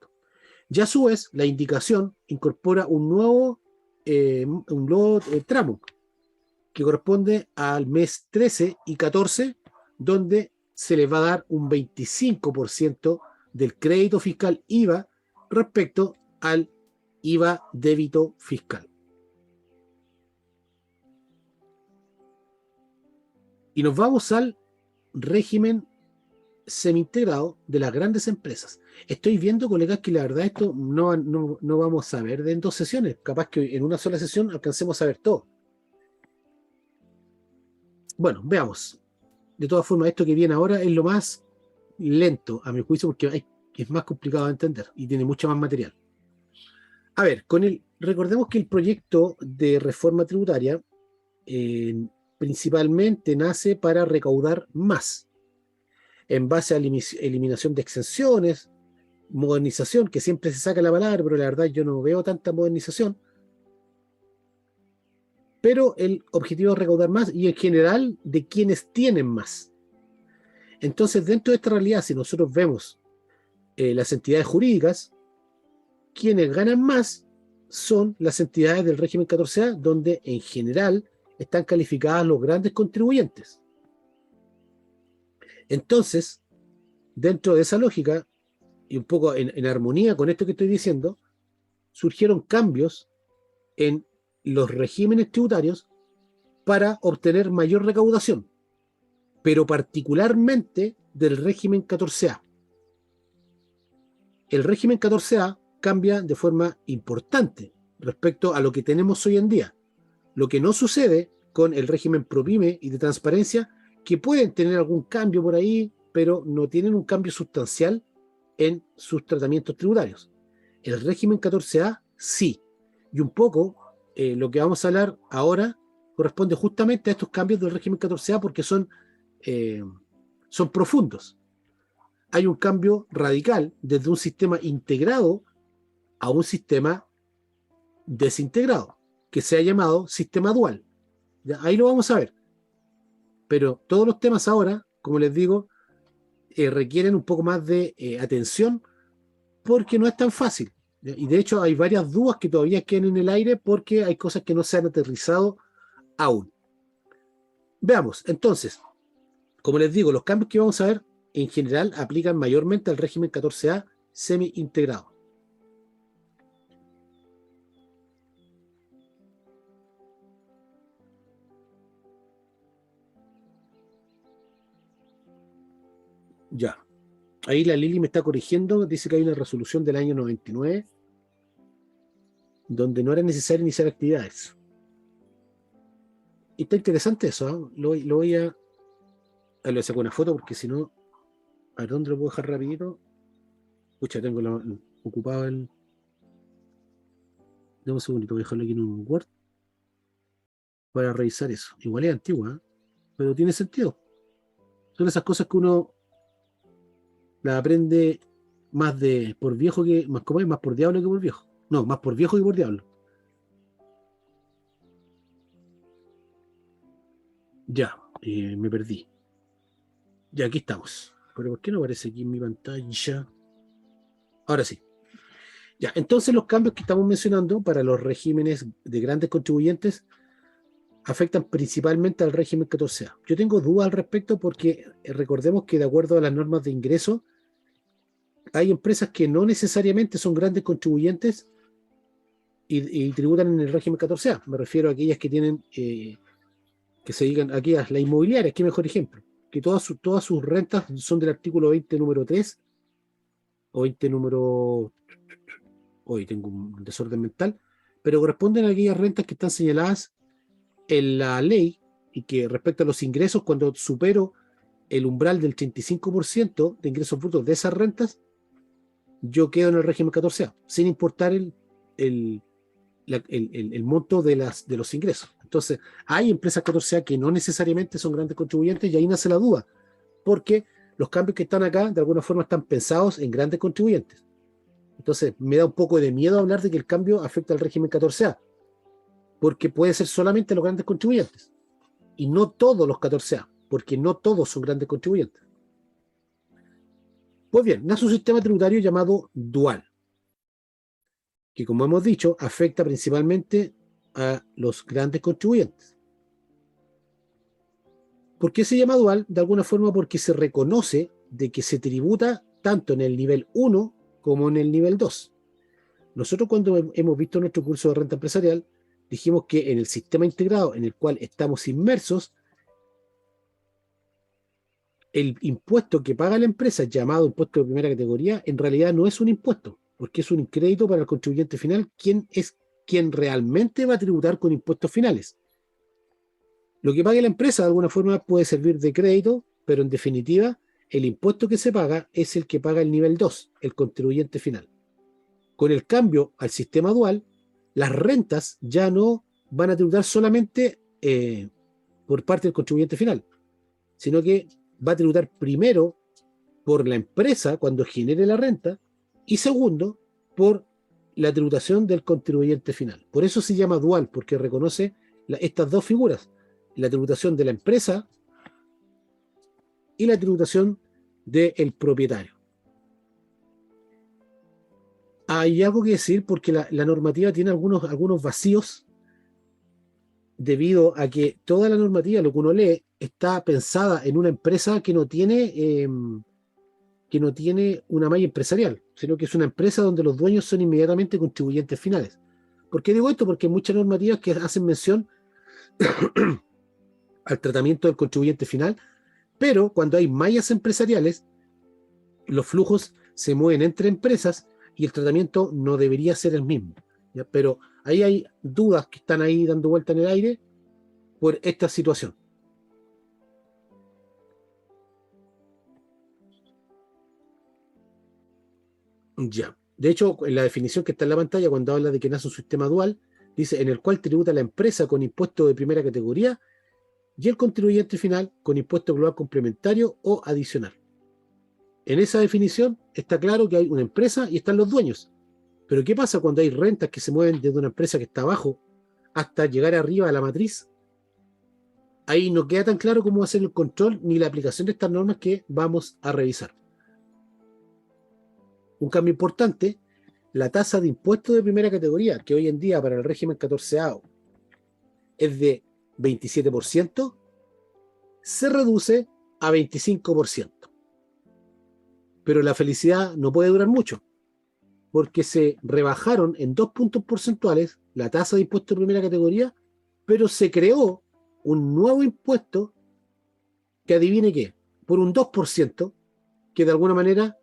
Y a su vez, la indicación incorpora un nuevo tramo que corresponde al mes 13 y 14, donde se les va a dar un 25% del crédito fiscal IVA respecto al IVA débito fiscal. Y nos vamos al régimen semi-integrado de las grandes empresas. Estoy viendo, colegas, que la verdad esto no vamos a ver en 2 sesiones. Capaz que en una sola sesión alcancemos a ver todo. Bueno, veamos. De todas formas, esto que viene ahora es lo más lento, a mi juicio, porque es más complicado de entender y tiene mucho más material. A ver, recordemos que el proyecto de reforma tributaria principalmente nace para recaudar más, en base a eliminación de exenciones, modernización, que siempre se saca la palabra, pero la verdad yo no veo tanta modernización. Pero el objetivo es recaudar más y en general de quienes tienen más. Entonces, dentro de esta realidad, si nosotros vemos las entidades jurídicas, quienes ganan más son las entidades del régimen 14A, donde en general están calificadas los grandes contribuyentes. Entonces, dentro de esa lógica, y un poco en armonía con esto que estoy diciendo, surgieron cambios en los regímenes tributarios para obtener mayor recaudación, pero particularmente del régimen 14A. El régimen 14A cambia de forma importante respecto a lo que tenemos hoy en día, lo que no sucede con el régimen ProPyme y de transparencia, que pueden tener algún cambio por ahí, pero no tienen un cambio sustancial en sus tratamientos tributarios. El régimen 14A sí, y un poco lo que vamos a hablar ahora corresponde justamente a estos cambios del régimen 14A porque son profundos. Hay un cambio radical desde un sistema integrado a un sistema desintegrado, que se ha llamado sistema dual. ¿Ya? Ahí lo vamos a ver. Pero todos los temas ahora, como les digo, requieren un poco más de atención porque no es tan fácil. ¿Ya? Y de hecho hay varias dudas que todavía quedan en el aire porque hay cosas que no se han aterrizado aún. Veamos, entonces, como les digo, los cambios que vamos a ver en general aplican mayormente al régimen 14A semi-integrado. Ya. Ahí la Lili me está corrigiendo, dice que hay una resolución del año 99 donde no era necesario iniciar actividades. Y está interesante eso, ¿eh? Lo voy a... Le voy a sacar una foto porque si no... A ver, ¿dónde lo puedo dejar rapidito? Pucha, tengo ocupado el... Dame un segundito, voy a dejarlo aquí en un Word para revisar eso. Igual es antigua, ¿eh? Pero tiene sentido. Son esas cosas que uno las aprende más por viejo que... Más, ¿cómo es? Más por diablo que por viejo. No, más por viejo que por diablo. Ya, me perdí. Ya, aquí estamos. Pero ¿por qué no aparece aquí en mi pantalla? Ahora sí. Ya, entonces los cambios que estamos mencionando para los regímenes de grandes contribuyentes afectan principalmente al régimen 14A. Yo tengo dudas al respecto porque recordemos que de acuerdo a las normas de ingreso, hay empresas que no necesariamente son grandes contribuyentes y tributan en el régimen 14A. Me refiero a aquellas que tienen, que se digan, aquellas, las inmobiliarias, qué mejor ejemplo, que todas sus rentas son del artículo 20 número 3 o 20 número... Hoy tengo un desorden mental, pero corresponden a aquellas rentas que están señaladas en la ley y que respecto a los ingresos, cuando supero el umbral del 35% de ingresos brutos de esas rentas, yo quedo en el régimen 14A, sin importar el, el monto de los ingresos. Entonces, hay empresas 14A que no necesariamente son grandes contribuyentes y ahí nace la duda, porque los cambios que están acá de alguna forma están pensados en grandes contribuyentes. Entonces, me da un poco de miedo hablar de que el cambio afecta al régimen 14A, porque puede ser solamente los grandes contribuyentes y no todos los 14A, porque no todos son grandes contribuyentes. Pues bien, nace un sistema tributario llamado dual, que como hemos dicho, afecta principalmente a los grandes contribuyentes. ¿Por qué se llama dual? De alguna forma porque se reconoce de que se tributa tanto en el nivel 1 como en el nivel 2. Nosotros cuando hemos visto nuestro curso de renta empresarial, dijimos que en el sistema integrado en el cual estamos inmersos, el impuesto que paga la empresa, llamado impuesto de primera categoría, en realidad no es un impuesto, porque es un crédito para el contribuyente final, quien realmente va a tributar con impuestos finales. Lo que pague la empresa de alguna forma puede servir de crédito, pero en definitiva, el impuesto que se paga es el que paga el nivel 2, el contribuyente final. Con el cambio al sistema dual, las rentas ya no van a tributar solamente por parte del contribuyente final, sino que va a tributar primero por la empresa cuando genere la renta y segundo por la tributación del contribuyente final. Por eso se llama dual, porque reconoce estas dos figuras, la tributación de la empresa y la tributación del propietario. Hay algo que decir porque la normativa tiene algunos vacíos debido a que toda la normativa, lo que uno lee, está pensada en una empresa que no tiene una malla empresarial, sino que es una empresa donde los dueños son inmediatamente contribuyentes finales. ¿Por qué digo esto? Porque hay muchas normativas que hacen mención al tratamiento del contribuyente final, pero cuando hay mallas empresariales, los flujos se mueven entre empresas y el tratamiento no debería ser el mismo, ¿ya? Pero ahí hay dudas que están ahí dando vuelta en el aire por esta situación. Ya. De hecho, en la definición que está en la pantalla, cuando habla de que nace un sistema dual, dice en el cual tributa la empresa con impuesto de primera categoría y el contribuyente final con impuesto global complementario o adicional. En esa definición está claro que hay una empresa y están los dueños. Pero ¿qué pasa cuando hay rentas que se mueven desde una empresa que está abajo hasta llegar arriba a la matriz? Ahí no queda tan claro cómo hacer el control ni la aplicación de estas normas que vamos a revisar. Un cambio importante, la tasa de impuesto de primera categoría, que hoy en día para el régimen 14º es de 27%, se reduce a 25%. Pero la felicidad no puede durar mucho, porque se rebajaron en 2 puntos porcentuales la tasa de impuesto de primera categoría, pero se creó un nuevo impuesto que adivine qué, por un 2%, que de alguna manera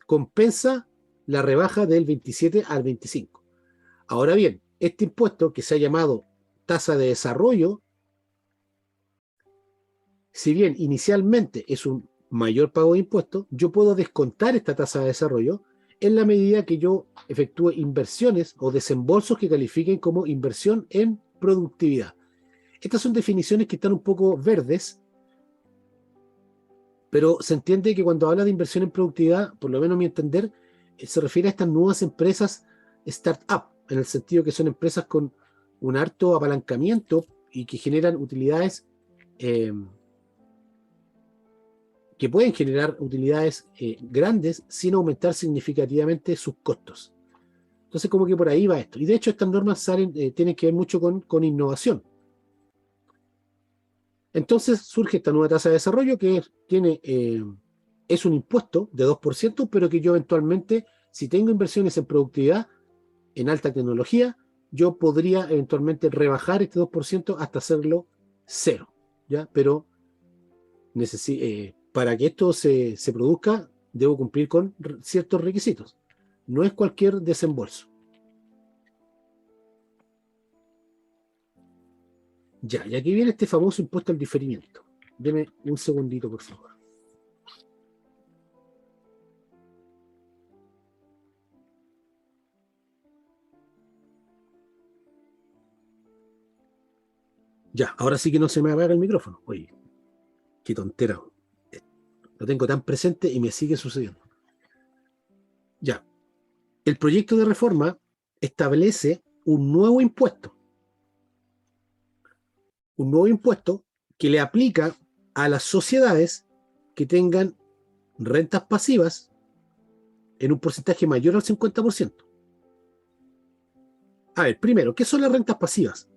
compensa la rebaja del 27 al 25. Ahora bien, este impuesto que se ha llamado tasa de desarrollo, si bien inicialmente es un mayor pago de impuestos, yo puedo descontar esta tasa de desarrollo en la medida que yo efectúe inversiones o desembolsos que califiquen como inversión en productividad. Estas son definiciones que están un poco verdes, pero se entiende que cuando habla de inversión en productividad, por lo menos a mi entender, se refiere a estas nuevas empresas start-up, en el sentido que son empresas con un alto apalancamiento y que generan utilidades, que pueden generar utilidades grandes sin aumentar significativamente sus costos. Entonces, como que por ahí va esto. Y de hecho, estas normas tienen que ver mucho con innovación. Entonces surge esta nueva tasa de desarrollo que es un impuesto de 2%, pero que yo eventualmente, si tengo inversiones en productividad, en alta tecnología, yo podría eventualmente rebajar este 2% hasta hacerlo cero, ¿ya? Pero para que esto se produzca, debo cumplir con ciertos requisitos. No es cualquier desembolso. Ya, y aquí viene este famoso impuesto al diferimiento. Deme un segundito, por favor. Ya, ahora sí que no se me apaga el micrófono. Oye, qué tontera. Lo tengo tan presente y me sigue sucediendo. Ya, el proyecto de reforma establece un nuevo impuesto que le aplica a las sociedades que tengan rentas pasivas en un porcentaje mayor al 50%. A ver, primero, ¿qué son las rentas pasivas?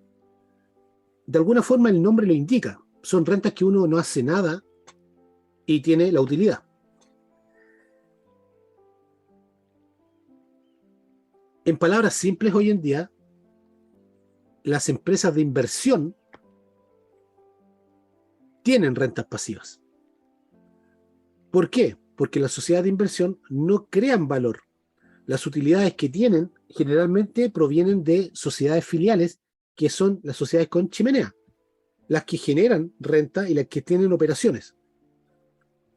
De alguna forma el nombre lo indica. son rentas que uno no hace nada y tiene la utilidad. En palabras simples, hoy en día, las empresas de inversión tienen rentas pasivas. ¿Por qué? Porque las sociedades de inversión no crean valor. Las utilidades que tienen generalmente provienen de sociedades filiales, que son las sociedades con chimenea, las que generan renta y las que tienen operaciones.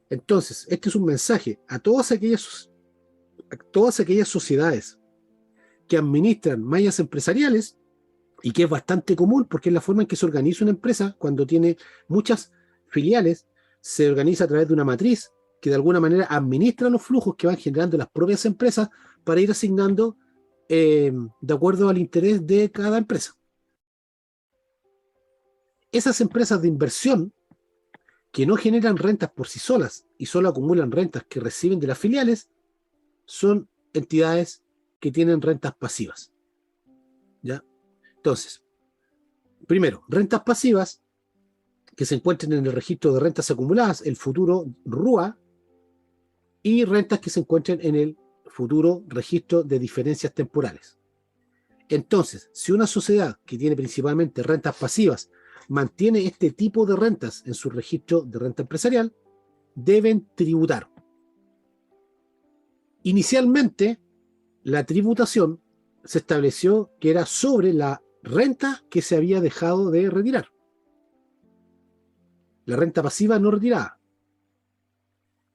Entonces, este es un mensaje a todas aquellas sociedades que administran mallas empresariales, y que es bastante común porque es la forma en que se organiza una empresa cuando tiene muchas filiales. Se organiza a través de una matriz que de alguna manera administra los flujos que van generando las propias empresas para ir asignando de acuerdo al interés de cada empresa. Esas empresas de inversión que no generan rentas por sí solas y solo acumulan rentas que reciben de las filiales son entidades que tienen rentas pasivas. ¿Ya? Entonces, primero, rentas pasivas que se encuentren en el registro de rentas acumuladas, el futuro RUA, y rentas que se encuentren en el futuro registro de diferencias temporales. Entonces, si una sociedad que tiene principalmente rentas pasivas mantiene este tipo de rentas en su registro de renta empresarial, deben tributar. Inicialmente, la tributación se estableció que era sobre la renta que se había dejado de retirar. La renta pasiva no retirada,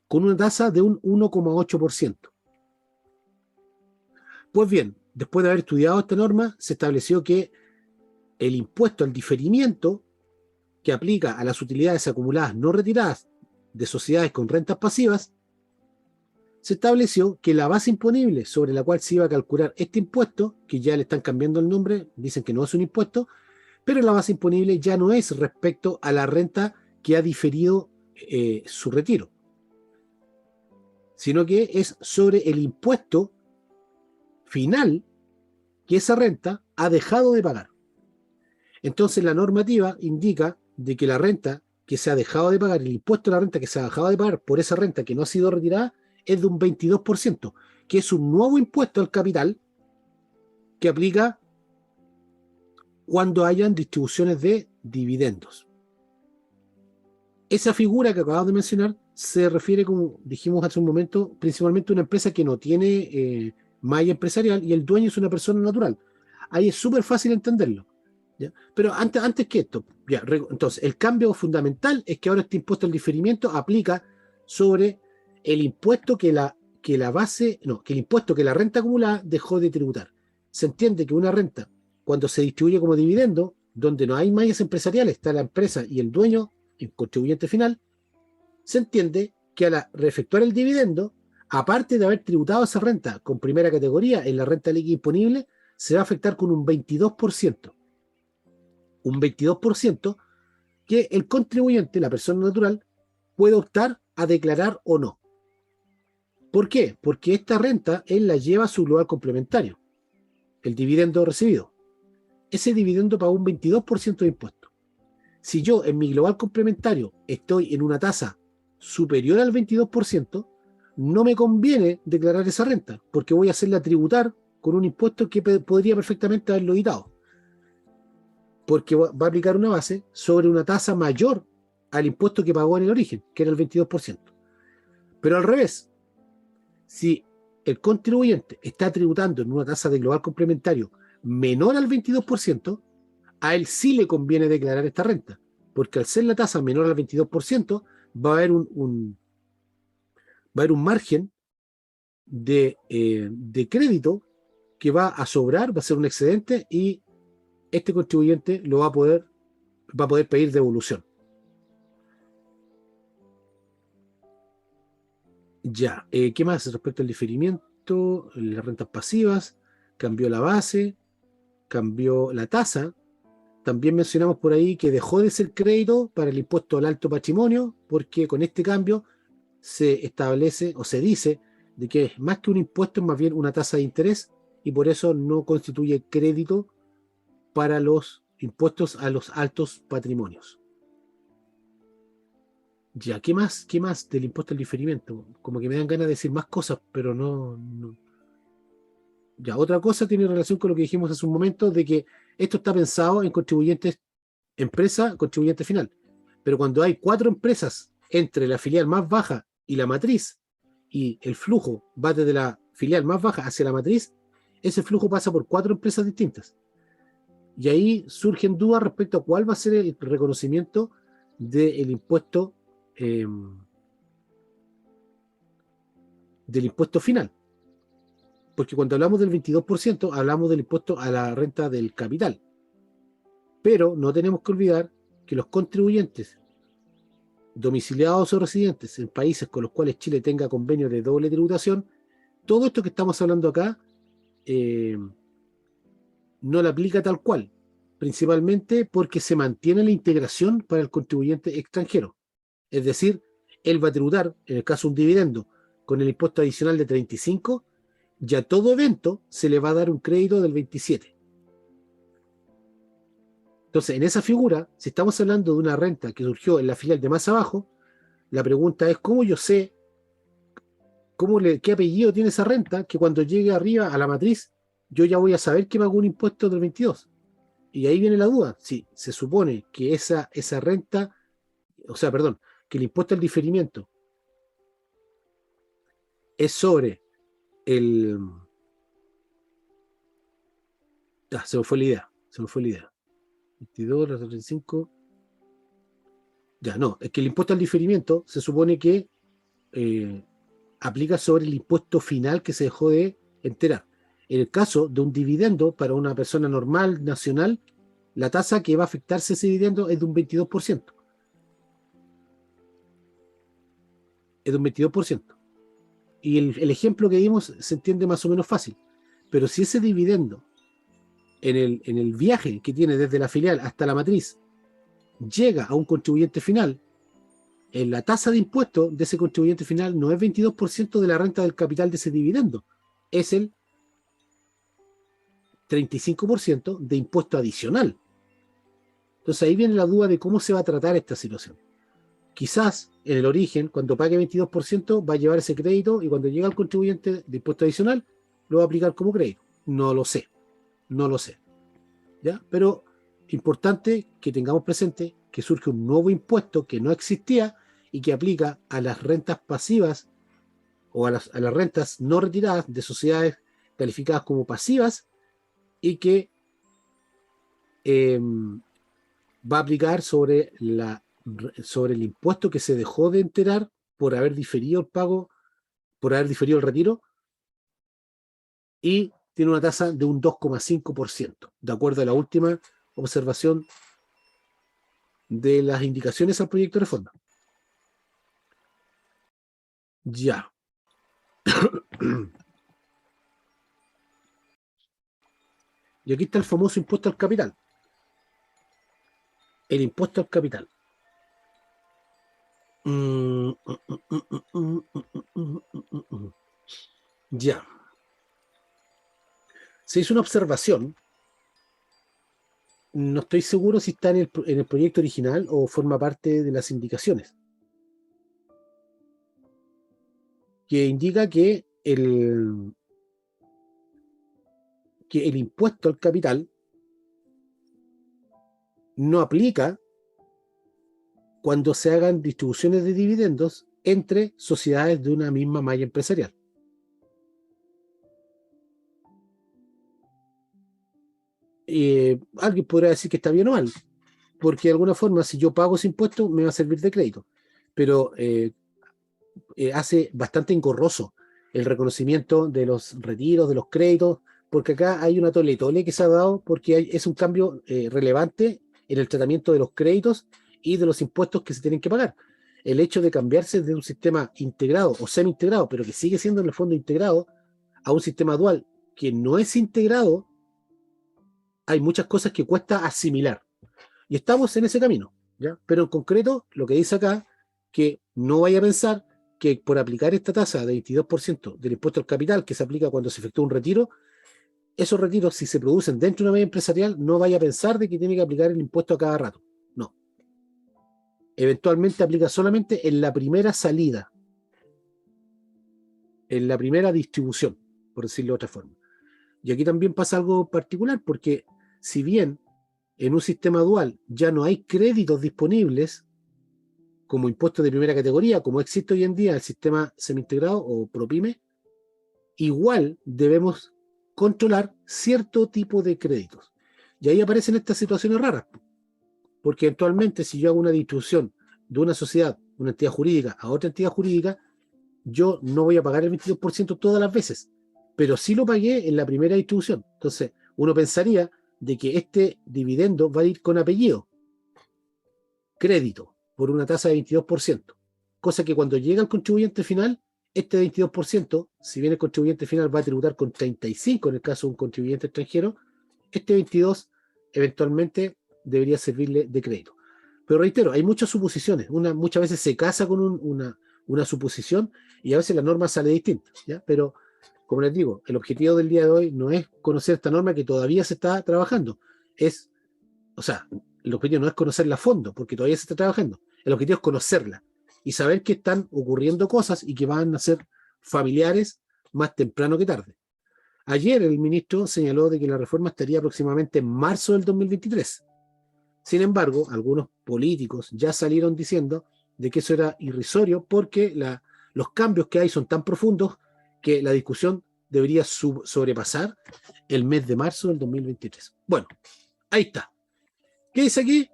con una tasa de un 1,8%. Pues bien, después de haber estudiado esta norma, se estableció que el impuesto al diferimiento que aplica a las utilidades acumuladas no retiradas de sociedades con rentas pasivas, se estableció que la base imponible sobre la cual se iba a calcular este impuesto, que ya le están cambiando el nombre, dicen que no es un impuesto, pero la base imponible ya no es respecto a la renta que ha diferido su retiro, sino que es sobre el impuesto final que esa renta ha dejado de pagar. Entonces la normativa indica de que la renta que se ha dejado de pagar, el impuesto a la renta que se ha dejado de pagar por esa renta que no ha sido retirada, es de un 22%, que es un nuevo impuesto al capital que aplica cuando hayan distribuciones de dividendos. Esa figura que acabamos de mencionar se refiere, como dijimos hace un momento, principalmente a una empresa que no tiene malla empresarial y el dueño es una persona natural. Ahí es súper fácil entenderlo, ¿ya? Pero antes que esto, ya, entonces el cambio fundamental es que ahora este impuesto al diferimiento aplica sobre el impuesto que el impuesto que la renta acumulada dejó de tributar. Se entiende que una renta, cuando se distribuye como dividendo, donde no hay mallas empresariales, está la empresa y el dueño, el contribuyente final, se entiende que al reefectuar el dividendo, aparte de haber tributado esa renta con primera categoría en la renta líquida imponible, se va a afectar con un 22%. Un 22% que el contribuyente, la persona natural, puede optar a declarar o no. ¿Por qué? Porque esta renta él la lleva a su global complementario, el dividendo recibido. Ese dividendo paga un 22% de impuesto. Si yo en mi global complementario estoy en una tasa superior al 22%, no me conviene declarar esa renta, porque voy a hacerla tributar con un impuesto que podría perfectamente haberlo evitado, porque va a aplicar una base sobre una tasa mayor al impuesto que pagó en el origen, que era el 22%. Pero al revés, si el contribuyente está tributando en una tasa de global complementario menor al 22%, a él sí le conviene declarar esta renta, porque al ser la tasa menor al 22%, va a haber un margen de crédito que va a sobrar, va a ser un excedente y este contribuyente va a poder pedir devolución. Ya, ¿qué más respecto al diferimiento? Las rentas pasivas, cambió la base, cambió la tasa. También mencionamos por ahí que dejó de ser crédito para el impuesto al alto patrimonio, porque con este cambio se establece o se dice de que es más que un impuesto, es más bien una tasa de interés, y por eso no constituye crédito para los impuestos a los altos patrimonios. Ya, ¿qué más? ¿Qué más del impuesto al diferimiento? Como que me dan ganas de decir más cosas, pero no. Ya, otra cosa tiene relación con lo que dijimos hace un momento, de que esto está pensado en contribuyentes, empresa, contribuyente final. Pero cuando hay 4 empresas entre la filial más baja y la matriz, y el flujo va desde la filial más baja hacia la matriz, ese flujo pasa por 4 empresas distintas. Y ahí surgen dudas respecto a cuál va a ser el reconocimiento eh, del impuesto final. Porque cuando hablamos del 22%, hablamos del impuesto a la renta del capital. Pero no tenemos que olvidar que los contribuyentes domiciliados o residentes en países con los cuales Chile tenga convenios de doble tributación, todo esto que estamos hablando acá eh, no lo aplica tal cual, principalmente porque se mantiene la integración para el contribuyente extranjero. Es decir, él va a tributar, en el caso de un dividendo, con el impuesto adicional de 35, y a todo evento se le va a dar un crédito del 27. Entonces, en esa figura, si estamos hablando de una renta que surgió en la filial de más abajo, la pregunta es cómo yo sé qué apellido tiene esa renta, que cuando llegue arriba a la matriz, yo ya voy a saber que pagó un impuesto del 22. Y ahí viene la duda. Si se supone que esa renta, o sea, perdón, que el impuesto al diferimiento es sobre el... Ah, se me fue la idea, se me fue la idea. 22, 35... Ya, no, es que el impuesto al diferimiento se supone que eh, aplica sobre el impuesto final que se dejó de enterar. En el caso de un dividendo para una persona normal, nacional, la tasa que va a afectarse ese dividendo es de un 22%. Es de un 22%. Y el ejemplo que dimos se entiende más o menos fácil. Pero si ese dividendo en el viaje que tiene desde la filial hasta la matriz llega a un contribuyente final, en la tasa de impuesto de ese contribuyente final no es 22% de la renta del capital de ese dividendo, es el 35% de impuesto adicional. Entonces ahí viene la duda de cómo se va a tratar esta situación. Quizás en el origen, cuando pague 22%, va a llevar ese crédito y cuando llega al contribuyente de impuesto adicional, lo va a aplicar como crédito. No lo sé, no lo sé. ¿Ya? Pero importante que tengamos presente que surge un nuevo impuesto que no existía y que aplica a las rentas pasivas o a las rentas no retiradas de sociedades calificadas como pasivas y que eh, va a aplicar sobre el impuesto que se dejó de enterar por haber diferido el pago, por haber diferido el retiro, y tiene una tasa de un 2,5%, de acuerdo a la última observación de las indicaciones al proyecto de reforma. Ya. Y aquí está el famoso impuesto al capital. El impuesto al capital. Ya. Se hizo una observación. No estoy seguro si está en el proyecto original o forma parte de las indicaciones, que indica que el impuesto al capital no aplica cuando se hagan distribuciones de dividendos entre sociedades de una misma malla empresarial. Alguien podrá decir que está bien o mal, porque de alguna forma, si yo pago ese impuesto, me va a servir de crédito. Pero hace bastante engorroso el reconocimiento de los retiros, de los créditos, porque acá hay una tole que se ha dado porque es un cambio relevante en el tratamiento de los créditos y de los impuestos que se tienen que pagar. El hecho de cambiarse de un sistema integrado o semi-integrado, pero que sigue siendo en el fondo integrado, a un sistema dual que no es integrado, hay muchas cosas que cuesta asimilar. Y estamos en ese camino, ¿ya? Pero en concreto, lo que dice acá, que no vaya a pensar que por aplicar esta tasa de 22% del impuesto al capital que se aplica cuando se efectúa un retiro, esos retiros, si se producen dentro de una media empresarial, no vaya a pensar de que tiene que aplicar el impuesto a cada rato. No. eventualmente aplica solamente en la primera salida, en la primera distribución, por decirlo de otra forma. Y aquí también pasa algo particular, porque si bien en un sistema dual ya no hay créditos disponibles como impuestos de primera categoría, como existe hoy en día el sistema semi-integrado o ProPyme, igual debemos controlar cierto tipo de créditos. Y ahí aparecen estas situaciones raras, porque eventualmente si yo hago una distribución de una sociedad, una entidad jurídica a otra entidad jurídica, yo no voy a pagar el 22% todas las veces, pero sí lo pagué en la primera distribución. Entonces, uno pensaría de que este dividendo va a ir con apellido, crédito, por una tasa de 22%, cosa que cuando llega al contribuyente final, este 22%, si bien el contribuyente final va a tributar con 35% en el caso de un contribuyente extranjero, este 22% eventualmente debería servirle de crédito. Pero reitero, hay muchas suposiciones. Muchas veces se casa con una suposición y a veces la norma sale distinta, ¿ya? Pero, como les digo, el objetivo del día de hoy no es conocer esta norma que todavía se está trabajando. O sea, el objetivo no es conocerla a fondo, porque todavía se está trabajando. El objetivo es conocerla y saber que están ocurriendo cosas y que van a ser familiares más temprano que tarde. Ayer el ministro señaló de que la reforma estaría aproximadamente en marzo del 2023. Sin embargo, algunos políticos ya salieron diciendo de que eso era irrisorio porque los cambios que hay son tan profundos que la discusión debería sobrepasar el mes de marzo del 2023. Bueno, ahí está. ¿Qué dice aquí?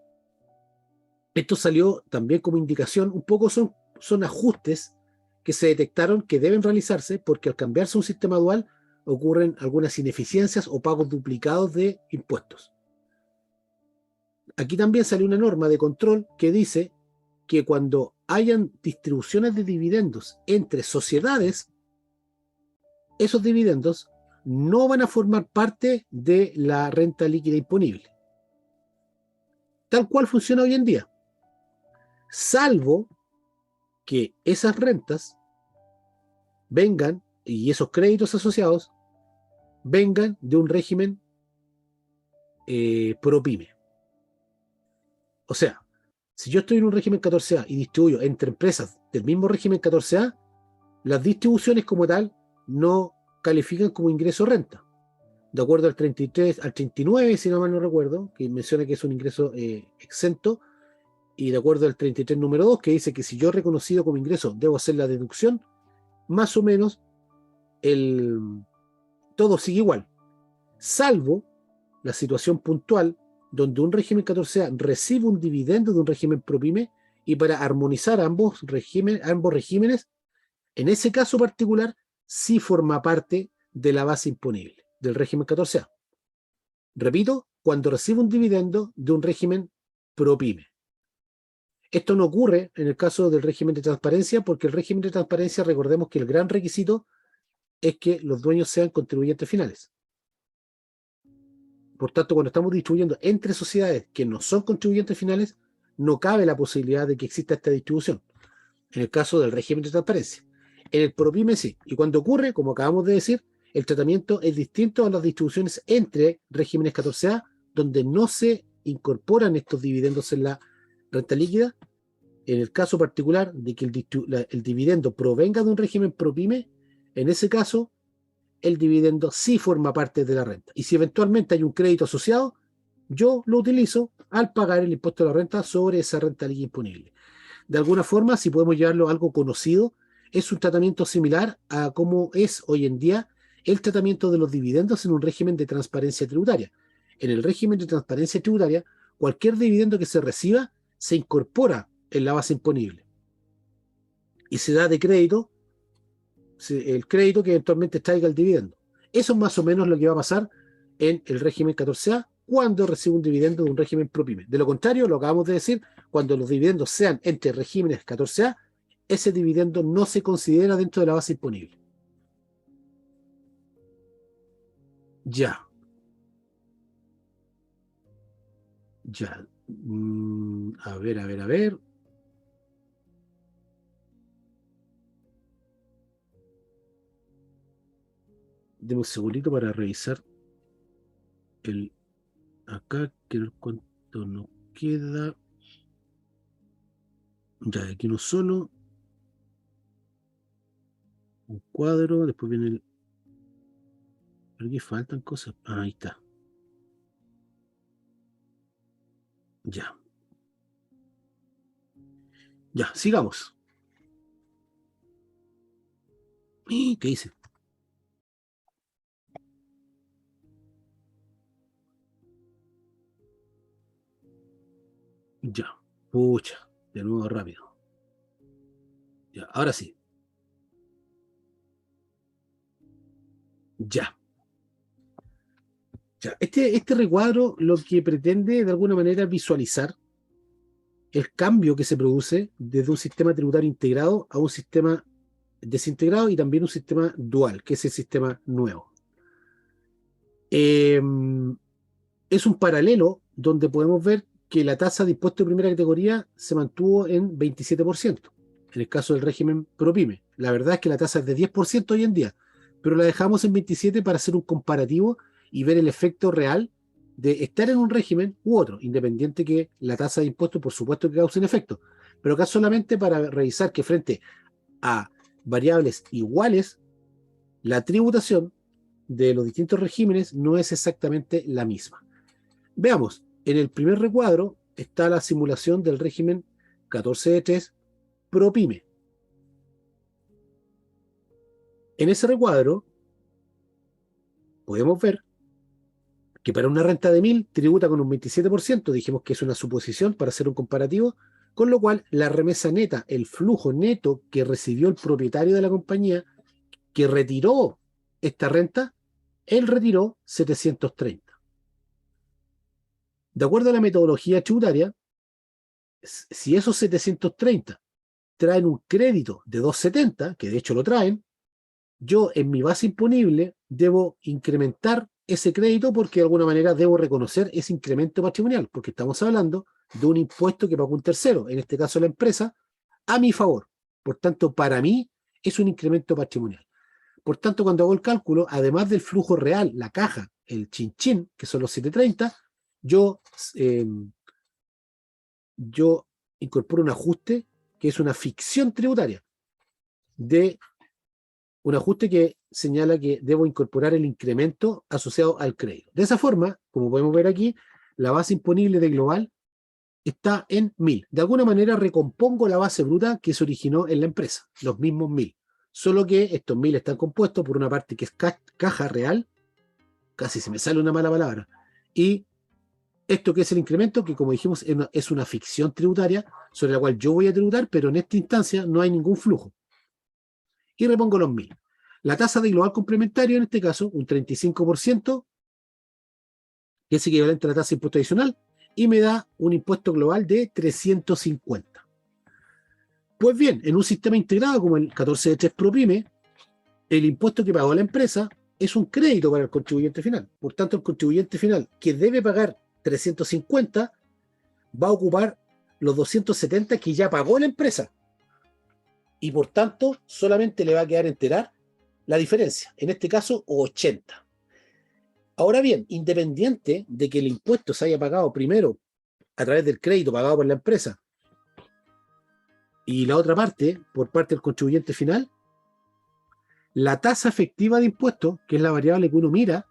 Esto salió también como indicación, un poco son ajustes que se detectaron que deben realizarse porque al cambiarse un sistema dual ocurren algunas ineficiencias o pagos duplicados de impuestos. Aquí también salió una norma de control que dice que cuando hayan distribuciones de dividendos entre sociedades, esos dividendos no van a formar parte de la renta líquida imponible, tal cual funciona hoy en día, salvo que esas rentas vengan y esos créditos asociados vengan de un régimen ProPyme. O sea, si yo estoy en un régimen 14A y distribuyo entre empresas del mismo régimen 14A, las distribuciones como tal no califican como ingreso renta. De acuerdo al 33, al 39, si no mal no recuerdo, que menciona que es un ingreso exento, y de acuerdo al 33 número 2, que dice que si yo he reconocido como ingreso debo hacer la deducción, más o menos todo sigue igual, salvo la situación puntual donde un régimen 14A recibe un dividendo de un régimen ProPyme y para armonizar ambos regímenes, en ese caso particular, sí forma parte de la base imponible del régimen 14A. Repito, cuando recibe un dividendo de un régimen ProPyme. Esto no ocurre en el caso del régimen de transparencia, porque el régimen de transparencia, recordemos que el gran requisito es que los dueños sean contribuyentes finales. Por tanto, cuando estamos distribuyendo entre sociedades que no son contribuyentes finales, no cabe la posibilidad de que exista esta distribución, en el caso del régimen de transparencia. En el ProPyme sí, y cuando ocurre, como acabamos de decir, el tratamiento es distinto a las distribuciones entre regímenes 14A, donde no se incorporan estos dividendos en la renta líquida. En el caso particular de que el dividendo provenga de un régimen ProPyme, en ese caso el dividendo sí forma parte de la renta. Y si eventualmente hay un crédito asociado, yo lo utilizo al pagar el impuesto a la renta sobre esa renta líquida imponible. De alguna forma, si podemos llevarlo a algo conocido, es un tratamiento similar a cómo es hoy en día el tratamiento de los dividendos en un régimen de transparencia tributaria. En el régimen de transparencia tributaria, cualquier dividendo que se reciba se incorpora en la base imponible y se da de crédito el crédito que eventualmente traiga el dividendo. Eso es más o menos lo que va a pasar en el régimen 14A cuando recibe un dividendo de un régimen ProPyme. De lo contrario, lo acabamos de decir, cuando los dividendos sean entre regímenes 14A, ese dividendo no se considera dentro de la base imponible. Ya, ya. A ver, a ver, a ver. Deme un segundito para revisar el acá, que cuánto nos queda. Ya, aquí uno solo. Un cuadro, después viene el... Pero aquí faltan cosas. Ah, ahí está. Ya. Ya, sigamos. ¿Qué dice? Ya. Pucha. De nuevo rápido. Ya, ahora sí. Ya. Ya. Este recuadro lo que pretende de alguna manera visualizar el cambio que se produce desde un sistema tributario integrado a un sistema desintegrado y también un sistema dual, que es el sistema nuevo. Eh, es un paralelo donde podemos ver que la tasa de impuesto de primera categoría se mantuvo en 27%, en el caso del régimen ProPyme. La verdad es que la tasa es de 10% hoy en día, pero la dejamos en 27 para hacer un comparativo y ver el efecto real de estar en un régimen u otro, independiente que la tasa de impuesto, por supuesto que causen efecto, pero acá solamente para revisar que frente a variables iguales, la tributación de los distintos regímenes no es exactamente la misma. Veamos, en el primer recuadro está la simulación del régimen 14 de 3 ProPyme. En ese recuadro podemos ver que para una renta de 1000 tributa con un 27%, dijimos que es una suposición para hacer un comparativo, con lo cual la remesa neta, el flujo neto que recibió el propietario de la compañía que retiró esta renta, él retiró 730. De acuerdo a la metodología tributaria, si esos 730 traen un crédito de 270, que de hecho lo traen, yo en mi base imponible debo incrementar ese crédito porque de alguna manera debo reconocer ese incremento patrimonial, porque estamos hablando de un impuesto que pagó un tercero, en este caso la empresa, a mi favor. Por tanto, para mí es un incremento patrimonial. Por tanto, cuando hago el cálculo, además del flujo real, la caja, el chinchín, que son los 730, yo, eh, yo incorporo un ajuste que es una ficción tributaria de un ajuste que señala que debo incorporar el incremento asociado al crédito. De esa forma, como podemos ver aquí, la base imponible de global está en 1000. De alguna manera recompongo la base bruta que se originó en la empresa, los mismos 1000. Solo que estos 1000 están compuestos por una parte que es caja real, casi se me sale una mala palabra, y esto que es el incremento, que como dijimos es una ficción tributaria sobre la cual yo voy a tributar, pero en esta instancia no hay ningún flujo. Y repongo los 1000. La tasa de global complementario, en este caso, un 35%, que es equivalente a la tasa de impuesto adicional, y me da un impuesto global de 350. Pues bien, en un sistema integrado como el 14 de 3 ProPyme, el impuesto que pagó la empresa es un crédito para el contribuyente final. Por tanto, el contribuyente final que debe pagar 350 va a ocupar los 270 que ya pagó la empresa. Y por tanto, solamente le va a quedar enterar la diferencia, en este caso 80. Ahora bien, independiente de que el impuesto se haya pagado primero a través del crédito pagado por la empresa y la otra parte por parte del contribuyente final, la tasa efectiva de impuesto, que es la variable que uno mira,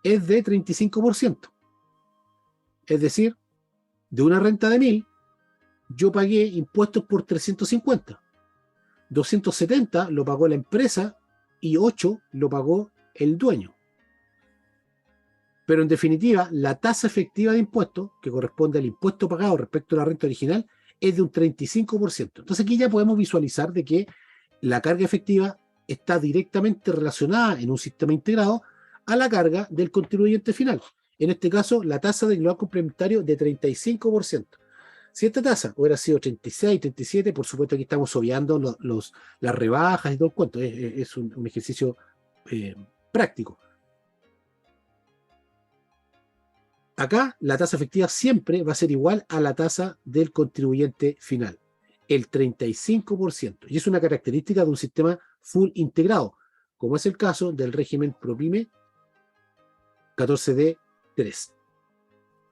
es de 35%. Es decir, de una renta de 1000, yo pagué impuestos por 350. 270 lo pagó la empresa y 8 lo pagó el dueño. Pero en definitiva, la tasa efectiva de impuesto, que corresponde al impuesto pagado respecto a la renta original, es de un 35%. Entonces aquí ya podemos visualizar de que la carga efectiva está directamente relacionada en un sistema integrado a la carga del contribuyente final. En este caso, la tasa de global complementario de 35%. Si esta tasa hubiera sido 36, 37, por supuesto aquí estamos obviando las rebajas y todo el cuento. Es un ejercicio práctico. Acá la tasa efectiva siempre va a ser igual a la tasa del contribuyente final, el 35%. Y es una característica de un sistema full integrado, como es el caso del régimen ProPyme 14D3.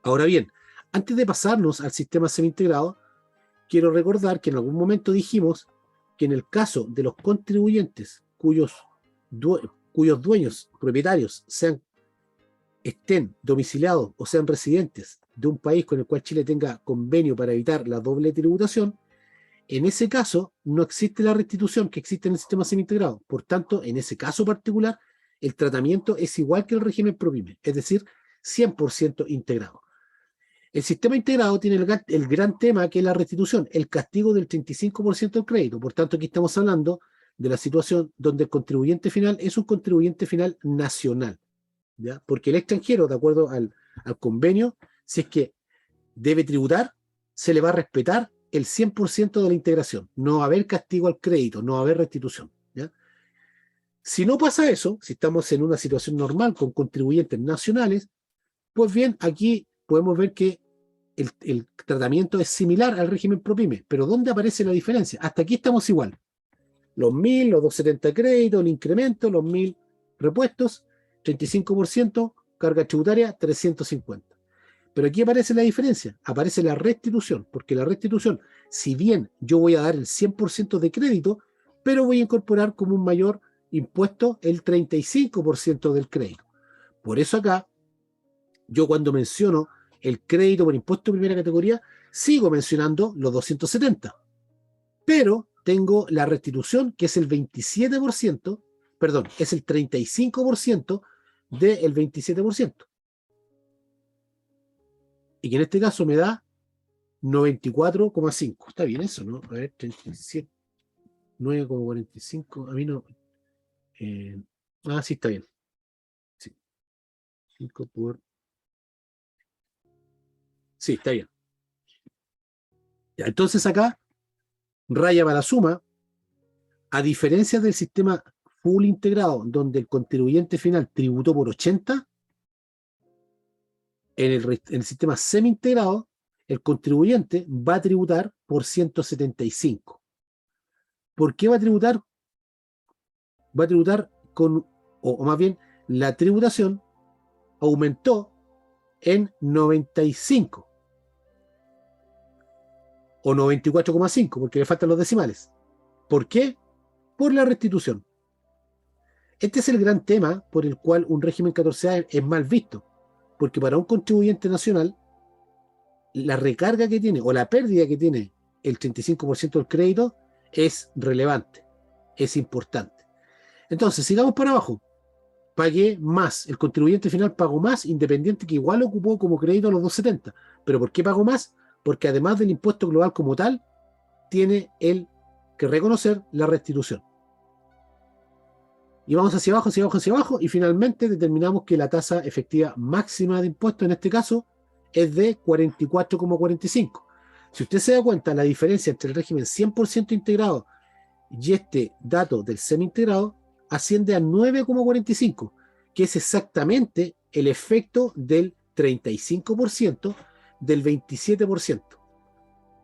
Ahora bien, antes de pasarnos al sistema semi-integrado, quiero recordar que en algún momento dijimos que en el caso de los contribuyentes cuyos dueños, propietarios, estén domiciliados o sean residentes de un país con el cual Chile tenga convenio para evitar la doble tributación, en ese caso no existe la restitución que existe en el sistema semi-integrado. Por tanto, en ese caso particular, el tratamiento es igual que el régimen PROPYME, es decir, 100% integrado. El sistema integrado tiene el gran tema que es la restitución, el castigo del 35% del crédito. Por tanto, aquí estamos hablando de la situación donde el contribuyente final es un contribuyente final nacional, ¿ya? Porque el extranjero, de acuerdo al convenio, si es que debe tributar, se le va a respetar el 100% de la integración. No va a haber castigo al crédito, no va a haber restitución, ¿ya? Si no pasa eso, si estamos en una situación normal con contribuyentes nacionales, pues bien, aquí podemos ver que el tratamiento es similar al régimen PROPYME, pero ¿dónde aparece la diferencia? Hasta aquí estamos igual. Los 1000, los 270 créditos, el incremento, los 1000 repuestos, 35%, carga tributaria, 350. Pero aquí aparece la diferencia, aparece la restitución, porque la restitución, si bien yo voy a dar el 100% de crédito, pero voy a incorporar como un mayor impuesto el 35% del crédito. Por eso acá, yo cuando menciono el crédito por impuesto de primera categoría, sigo mencionando los 270, pero tengo la restitución que es el 27%, perdón, es el 35% del 27%. Y que en este caso me da 94,5. Está bien eso, ¿no? A ver, 37, 9,45. A mí no. Sí, está bien. Sí. 5 por. Sí, está bien. Ya, entonces acá, raya para la suma, a diferencia del sistema full integrado, donde el contribuyente final tributó por 80, en el sistema semi integrado, el contribuyente va a tributar por 175. ¿Por qué va a tributar? Va a tributar con, o más bien, la tributación aumentó en 95 o 94,5, porque le faltan los decimales. ¿Por qué? Por la restitución. Este es el gran tema por el cual un régimen 14A es mal visto, porque para un contribuyente nacional, la recarga que tiene o la pérdida que tiene el 35% del crédito es relevante, es importante. Entonces, sigamos para abajo. Pagué más, el contribuyente final pagó más, independiente que igual ocupó como crédito los 270. ¿Pero por qué pagó más? Porque además del impuesto global como tal, tiene él que reconocer la restitución. Y vamos hacia abajo, hacia abajo, hacia abajo, y finalmente determinamos que la tasa efectiva máxima de impuesto en este caso es de 44,45. Si usted se da cuenta, la diferencia entre el régimen 100% integrado y este dato del semi-integrado asciende a 9,45, que es exactamente el efecto del 35% del 27%.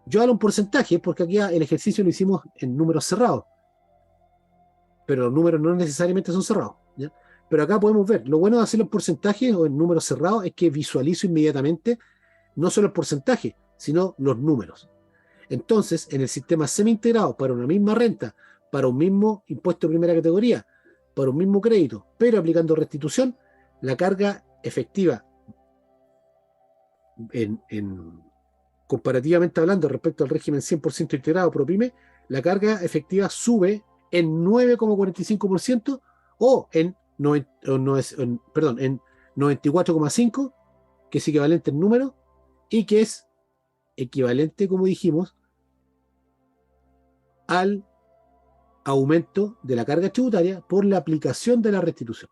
Yo hablo un porcentaje porque aquí el ejercicio lo hicimos en números cerrados, pero los números no necesariamente son cerrados, ¿ya? Pero acá podemos ver, lo bueno de hacerlo en porcentajes o en números cerrados es que visualizo inmediatamente no solo el porcentaje, sino los números. Entonces, en el sistema semi-integrado, para una misma renta, para un mismo impuesto de primera categoría, para un mismo crédito, pero aplicando restitución, la carga efectiva, comparativamente hablando respecto al régimen 100% integrado PROPYME, la carga efectiva sube en 9,45% o en 94,5%, que es equivalente en número, y que es equivalente, como dijimos, al aumento de la carga tributaria por la aplicación de la restitución.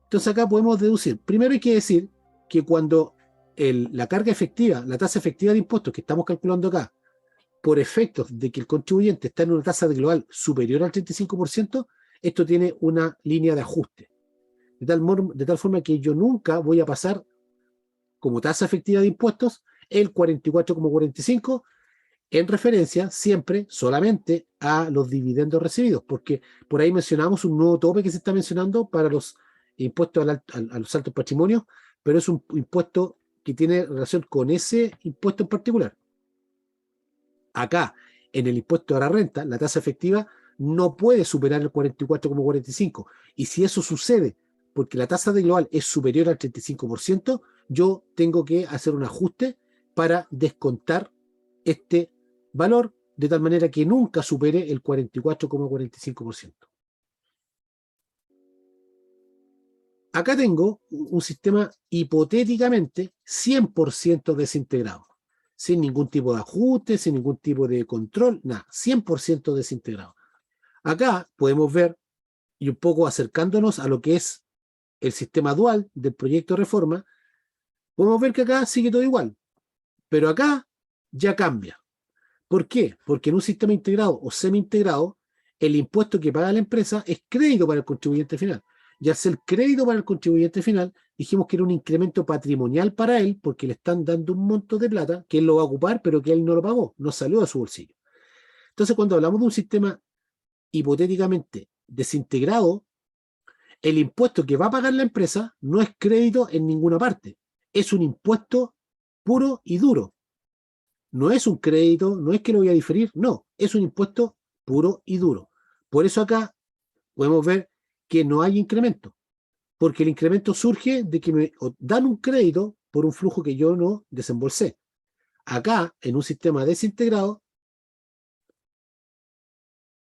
Entonces acá podemos deducir, primero hay que decir que cuando la carga efectiva, la tasa efectiva de impuestos que estamos calculando acá, por efectos de que el contribuyente está en una tasa de global superior al 35%, esto tiene una línea de ajuste. De tal forma que yo nunca voy a pasar como tasa efectiva de impuestos el 44,45 en referencia siempre solamente a los dividendos recibidos, porque por ahí mencionamos un nuevo tope que se está mencionando para los impuestos a los altos patrimonios, pero es un impuesto que tiene relación con ese impuesto en particular. Acá, en el impuesto a la renta, la tasa efectiva no puede superar el 44,45. Y si eso sucede porque la tasa de global es superior al 35%, yo tengo que hacer un ajuste para descontar este valor de tal manera que nunca supere el 44,45%. Acá tengo un sistema hipotéticamente 100% desintegrado, sin ningún tipo de ajuste, sin ningún tipo de control, nada, 100% desintegrado. Acá podemos ver, y un poco acercándonos a lo que es el sistema dual del proyecto de reforma, podemos ver que acá sigue todo igual, pero acá ya cambia. ¿Por qué? Porque en un sistema integrado o semi-integrado, el impuesto que paga la empresa es crédito para el contribuyente final. Y al ser crédito para el contribuyente final, dijimos que era un incremento patrimonial para él, porque le están dando un monto de plata que él lo va a ocupar, pero que él no lo pagó, no salió de su bolsillo. Entonces, cuando hablamos de un sistema hipotéticamente desintegrado, el impuesto que va a pagar la empresa no es crédito en ninguna parte, es un impuesto puro y duro. No es un crédito, no es que lo voy a diferir, no, es un impuesto puro y duro. Por eso acá podemos ver que no hay incremento, porque el incremento surge de que me dan un crédito por un flujo que yo no desembolsé. Acá, en un sistema desintegrado,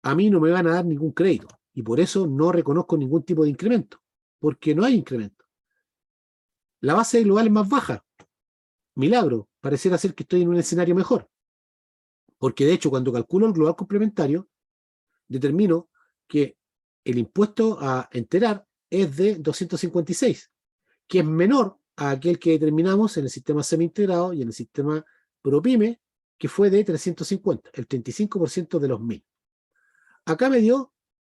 a mí no me van a dar ningún crédito y por eso no reconozco ningún tipo de incremento, porque no hay incremento. La base global es más baja. Milagro, pareciera ser que estoy en un escenario mejor, porque de hecho cuando calculo el global complementario, determino que el impuesto a enterar es de 256, que es menor a aquel que determinamos en el sistema semi-integrado y en el sistema ProPyme, que fue de 350, el 35% de los 1000. Acá me dio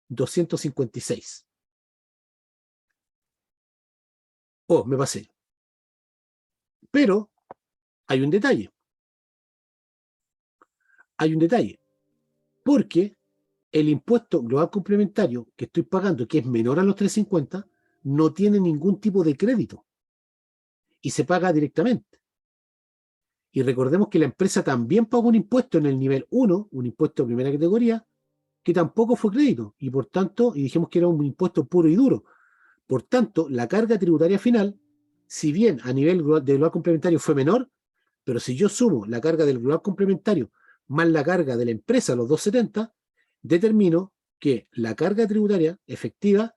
256. Oh, me pasé. Pero hay un detalle. Hay un detalle. Porque el impuesto global complementario que estoy pagando, que es menor a los 350, no tiene ningún tipo de crédito y se paga directamente. Y recordemos que la empresa también pagó un impuesto en el nivel 1, un impuesto de primera categoría, que tampoco fue crédito y por tanto, y dijimos que era un impuesto puro y duro. Por tanto, la carga tributaria final, si bien a nivel de global complementario fue menor, pero si yo sumo la carga del global complementario más la carga de la empresa, los 270, determino que la carga tributaria efectiva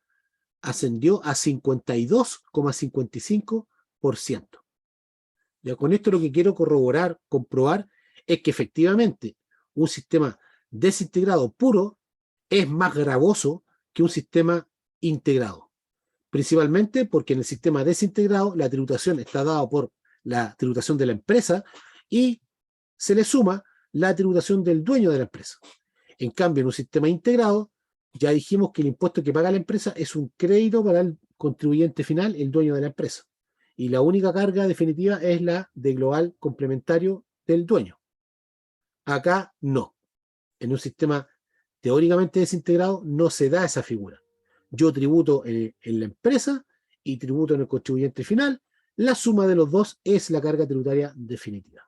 ascendió a 52,55%. Ya con esto lo que quiero corroborar, comprobar, es que efectivamente un sistema desintegrado puro es más gravoso que un sistema integrado. Principalmente porque en el sistema desintegrado la tributación está dada por la tributación de la empresa y se le suma la tributación del dueño de la empresa. En cambio, en un sistema integrado, ya dijimos que el impuesto que paga la empresa es un crédito para el contribuyente final, el dueño de la empresa. Y la única carga definitiva es la de global complementario del dueño. Acá no. En un sistema teóricamente desintegrado no se da esa figura. Yo tributo en la empresa y tributo en el contribuyente final. La suma de los dos es la carga tributaria definitiva.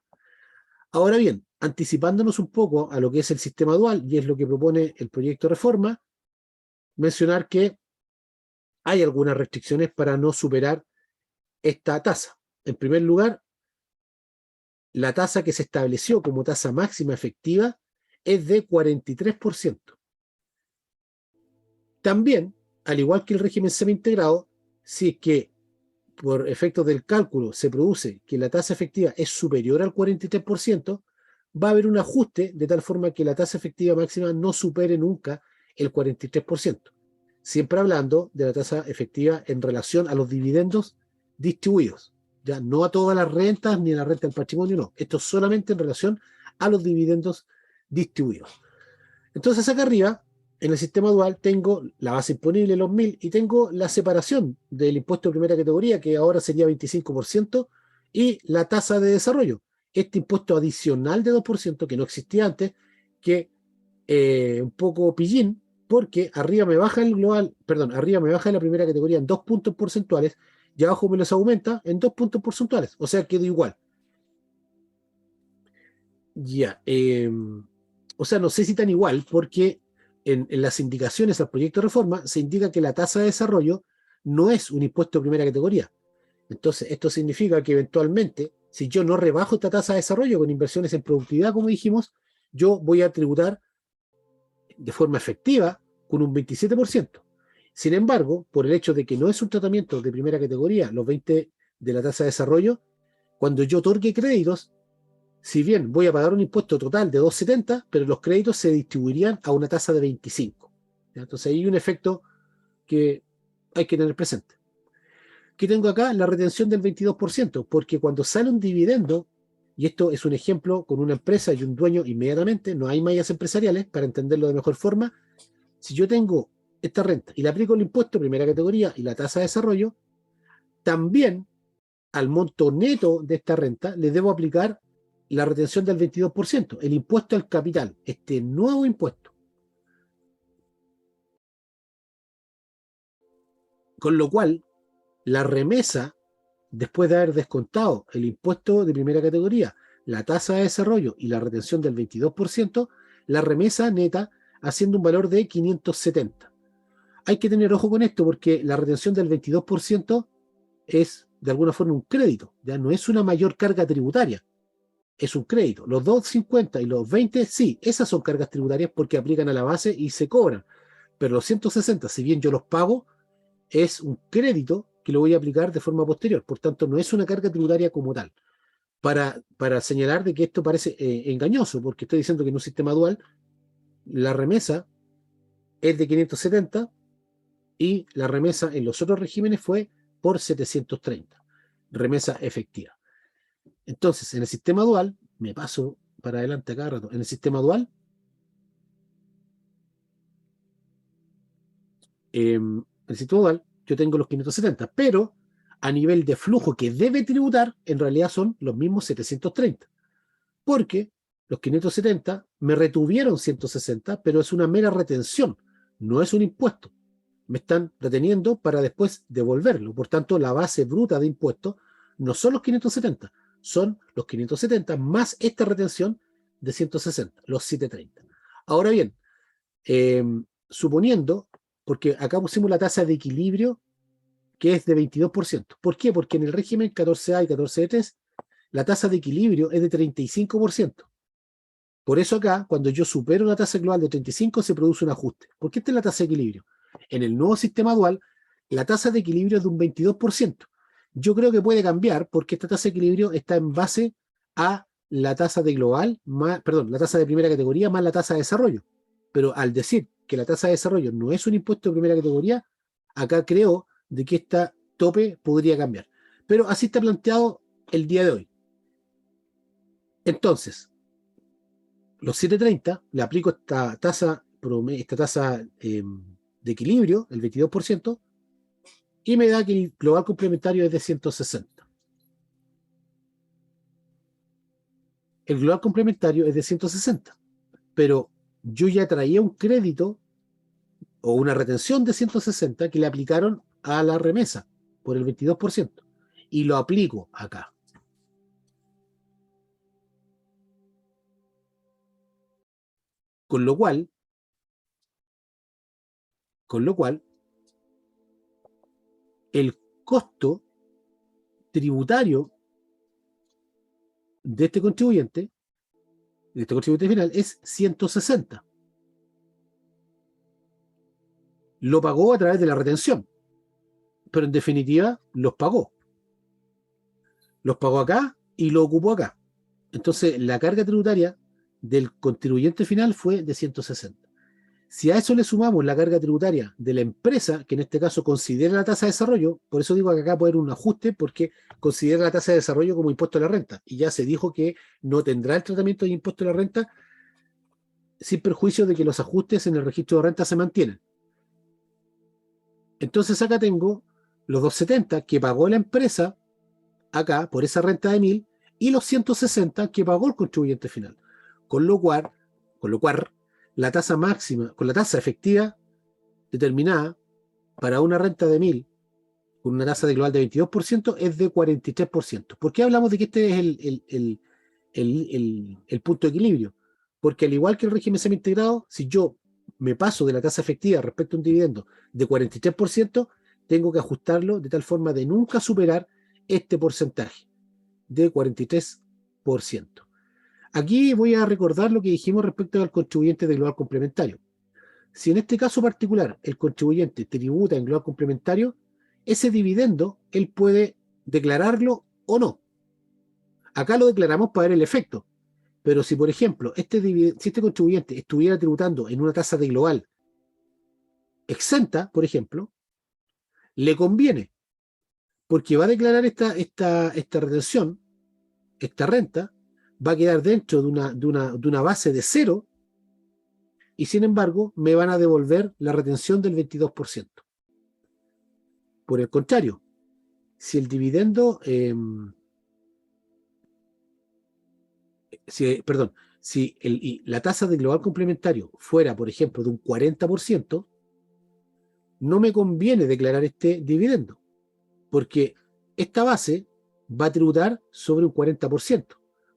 Ahora bien, anticipándonos un poco a lo que es el sistema dual y es lo que propone el proyecto de reforma, mencionar que hay algunas restricciones para no superar esta tasa. En primer lugar, la tasa que se estableció como tasa máxima efectiva es de 43%. También, al igual que el régimen semi-integrado, si es que por efectos del cálculo se produce que la tasa efectiva es superior al 43%, va a haber un ajuste de tal forma que la tasa efectiva máxima no supere nunca el 43%. Siempre hablando de la tasa efectiva en relación a los dividendos distribuidos. Ya no a todas las rentas ni a la renta del patrimonio, no. Esto es solamente en relación a los dividendos distribuidos. Entonces acá arriba, en el sistema dual, tengo la base imponible, los 1000, y tengo la separación del impuesto de primera categoría, que ahora sería 25%, y la tasa de desarrollo. Este impuesto adicional de 2%, que no existía antes, que un poco pillín, porque arriba me baja el global, perdón, arriba me baja la primera categoría en 2 puntos porcentuales, y abajo me los aumenta en 2 puntos porcentuales, o sea, quedo igual. Ya, o sea, no sé si tan igual, porque en las indicaciones al proyecto de reforma se indica que la tasa de desarrollo no es un impuesto de primera categoría. Entonces, esto significa que eventualmente, si yo no rebajo esta tasa de desarrollo con inversiones en productividad, como dijimos, yo voy a tributar de forma efectiva con un 27%. Sin embargo, por el hecho de que no es un tratamiento de primera categoría, los 20 de la tasa de desarrollo, cuando yo otorgue créditos, si bien voy a pagar un impuesto total de 2,70, pero los créditos se distribuirían a una tasa de 25. Entonces hay un efecto que hay que tener presente. ¿Qué tengo acá? La retención del 22%, porque cuando sale un dividendo, y esto es un ejemplo con una empresa y un dueño inmediatamente, no hay mallas empresariales para entenderlo de mejor forma. Si yo tengo esta renta y le aplico el impuesto primera categoría y la tasa de desarrollo, también al monto neto de esta renta le debo aplicar la retención del 22%, el impuesto al capital, este nuevo impuesto. Con lo cual, la remesa, después de haber descontado el impuesto de primera categoría, la tasa de desarrollo y la retención del 22%, la remesa neta haciendo un valor de 570. Hay que tener ojo con esto porque la retención del 22% es de alguna forma un crédito, ya no es una mayor carga tributaria, es un crédito. Los 2,50 y los 20, sí, esas son cargas tributarias porque aplican a la base y se cobran. Pero los 160, si bien yo los pago, es un crédito que lo voy a aplicar de forma posterior. Por tanto, no es una carga tributaria como tal. Para señalar de que esto parece engañoso, porque estoy diciendo que en un sistema dual la remesa es de 570 y la remesa en los otros regímenes fue por 730. Remesa efectiva. Entonces, en el sistema dual, me paso para adelante cada rato, en el sistema dual, yo tengo los 570, pero a nivel de flujo que debe tributar, en realidad son los mismos 730, porque los 570 me retuvieron 160, pero es una mera retención, no es un impuesto. Me están reteniendo para después devolverlo. Por tanto, la base bruta de impuestos no son los 570, son los 570 más esta retención de 160, los 730. Ahora bien, eh, suponiendo, porque acá pusimos la tasa de equilibrio que es de 22%. ¿Por qué? Porque en el régimen 14A y 14E3 la tasa de equilibrio es de 35%. Por eso acá, cuando yo supero una tasa global de 35, se produce un ajuste. ¿Por qué esta es la tasa de equilibrio? En el nuevo sistema dual, la tasa de equilibrio es de un 22%. Yo creo que puede cambiar porque esta tasa de equilibrio está en base a la tasa de global, más, perdón, la tasa de primera categoría más la tasa de desarrollo. Pero al decir que la tasa de desarrollo no es un impuesto de primera categoría, acá creo de que esta tope podría cambiar. Pero así está planteado el día de hoy. Entonces, los 730 le aplico esta tasa de equilibrio, el 22%, y me da que el global complementario es de 160. El global complementario es de 160, pero yo ya traía un crédito o una retención de 160 que le aplicaron a la remesa por el 22% y lo aplico acá. Con lo cual, con lo cual, el costo tributario de este contribuyente final, es 160. Lo pagó a través de la retención, pero en definitiva los pagó. Los pagó acá y lo ocupó acá. Entonces, la carga tributaria del contribuyente final fue de 160. Si a eso le sumamos la carga tributaria de la empresa, que en este caso considera la tasa de desarrollo, por eso digo que acá puede haber un ajuste, porque considera la tasa de desarrollo como impuesto a la renta, y ya se dijo que no tendrá el tratamiento de impuesto a la renta, sin perjuicio de que los ajustes en el registro de renta se mantienen. Entonces acá tengo los 270 que pagó la empresa acá por esa renta de 1.000 y los 160 que pagó el contribuyente final. Con lo cual, la tasa máxima, con la tasa efectiva determinada para una renta de 1.000 con una tasa de global de 22% es de 43%. ¿Por qué hablamos de que este es el punto de equilibrio. Porque al igual que el régimen semi-integrado, si yo me paso de la tasa efectiva respecto a un dividendo de 43%, tengo que ajustarlo de tal forma de nunca superar este porcentaje de 43%. Aquí voy a recordar lo que dijimos respecto al contribuyente de global complementario. Si en este caso particular el contribuyente tributa en global complementario, ese dividendo él puede declararlo o no. Acá lo declaramos para ver el efecto. Pero si, por ejemplo, si este contribuyente estuviera tributando en una tasa de global exenta, por ejemplo, le conviene, porque va a declarar esta retención, esta renta, va a quedar dentro de una base de cero, y sin embargo me van a devolver la retención del 22%. Por el contrario, si el dividendo, si la tasa de global complementario fuera, por ejemplo, de un 40%, no me conviene declarar este dividendo, porque esta base va a tributar sobre un 40%,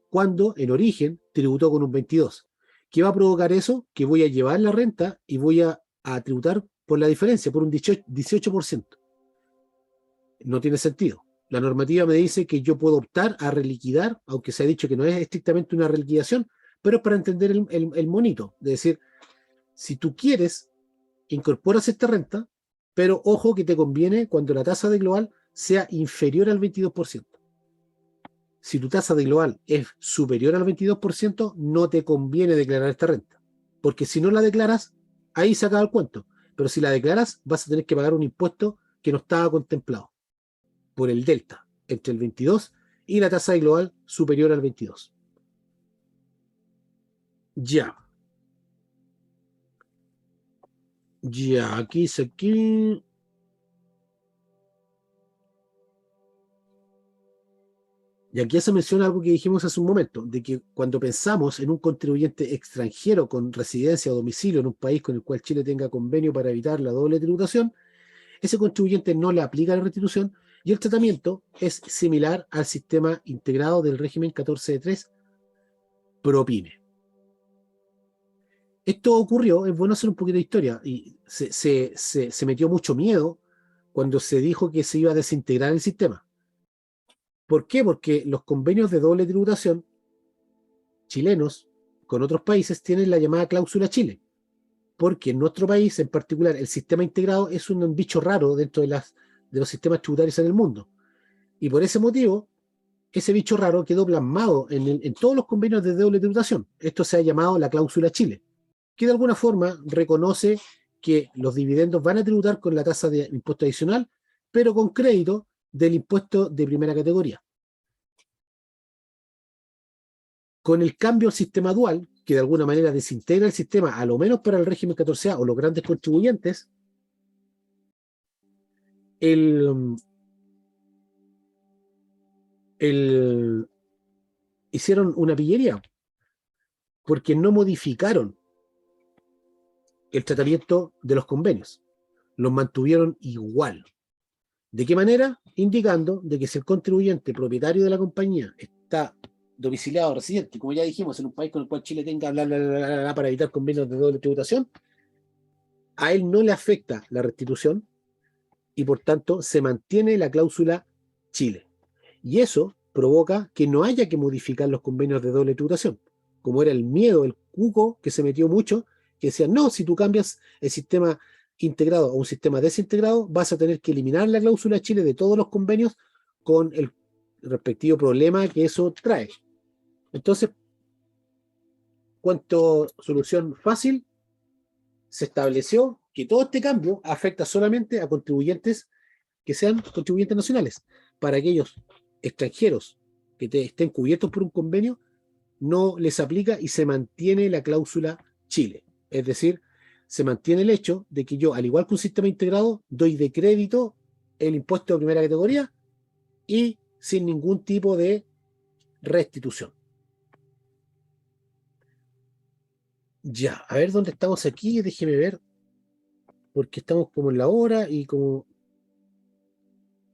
cuando en origen tributó con un 22%. ¿Qué va a provocar eso? Que voy a llevar la renta y voy a tributar por la diferencia, por un 18%. No tiene sentido. La normativa me dice que yo puedo optar a reliquidar, aunque se ha dicho que no es estrictamente una reliquidación, pero es para entender el monito. Es decir, si tú quieres, incorporas esta renta, pero ojo que te conviene cuando la tasa de global sea inferior al 22%. Si tu tasa de global es superior al 22%, no te conviene declarar esta renta. Porque si no la declaras, ahí se acaba el cuento. Pero si la declaras, vas a tener que pagar un impuesto que no estaba contemplado por el delta entre el 22 y la tasa de global superior al 22. Ya, ya, aquí. Y aquí se menciona algo que dijimos hace un momento, de que cuando pensamos en un contribuyente extranjero con residencia o domicilio en un país con el cual Chile tenga convenio para evitar la doble tributación, ese contribuyente no le aplica la restitución y el tratamiento es similar al sistema integrado del régimen 14.3 PROPYME. Esto ocurrió, es bueno hacer un poquito de historia, y se metió mucho miedo cuando se dijo que se iba a desintegrar el sistema. ¿Por qué? Porque los convenios de doble tributación chilenos con otros países tienen la llamada cláusula Chile, porque en nuestro país en particular el sistema integrado es un bicho raro dentro de los sistemas tributarios en el mundo. Y por ese motivo, ese bicho raro quedó plasmado en todos los convenios de doble tributación. Esto se ha llamado la cláusula Chile, que de alguna forma reconoce que los dividendos van a tributar con la tasa de impuesto adicional, pero con crédito del impuesto de primera categoría. Con el cambio al sistema dual, que de alguna manera desintegra el sistema, a lo menos para el régimen 14A o los grandes contribuyentes, el, el, hicieron una pillería, porque no modificaron el tratamiento de los convenios, los mantuvieron igual. ¿De qué manera? Indicando de que si el contribuyente propietario de la compañía está domiciliado residente, como ya dijimos, en un país con el cual Chile tenga bla, bla, bla, bla, bla, para evitar convenios de doble tributación, a él no le afecta la restitución y por tanto se mantiene la cláusula Chile. Y eso provoca que no haya que modificar los convenios de doble tributación, como era el miedo, el cuco que se metió mucho, que decían, no, si tú cambias el sistema integrado a un sistema desintegrado, vas a tener que eliminar la cláusula Chile de todos los convenios con el respectivo problema que eso trae. Entonces, cuanto solución fácil, se estableció que todo este cambio afecta solamente a contribuyentes que sean contribuyentes nacionales. Para aquellos extranjeros que estén cubiertos por un convenio, no les aplica y se mantiene la cláusula Chile. Es decir, se mantiene el hecho de que yo, al igual que un sistema integrado, doy de crédito el impuesto de primera categoría y sin ningún tipo de restitución. Ya, a ver dónde estamos aquí, déjeme ver, porque estamos como en la hora y como...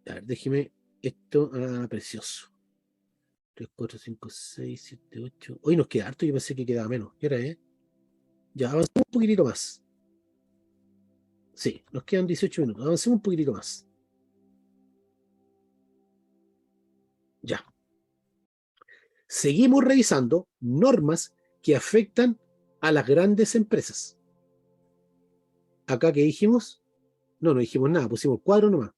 A ver, déjeme esto, precioso. 3, 4, 5, 6, 7, 8. Hoy nos queda harto, yo pensé que quedaba menos. ¿Qué hora es? Ya, avancemos un poquitito más. Sí, nos quedan 18 minutos. Avancemos un poquitito más. Ya. Seguimos revisando normas que afectan a las grandes empresas. Acá que dijimos, no dijimos nada, pusimos cuadro nomás.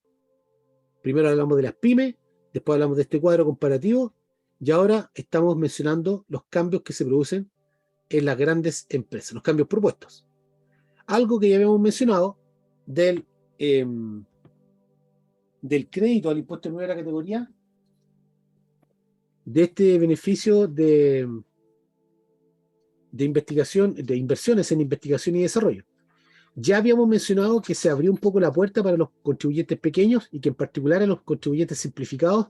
Primero hablamos de las pymes, después hablamos de este cuadro comparativo y ahora estamos mencionando los cambios que se producen en las grandes empresas, los cambios propuestos. Algo que ya habíamos mencionado del, eh, del crédito al impuesto de primera categoría, de este beneficio de investigación, de inversiones en investigación y desarrollo. Ya habíamos mencionado que se abrió un poco la puerta para los contribuyentes pequeños y que en particular a los contribuyentes simplificados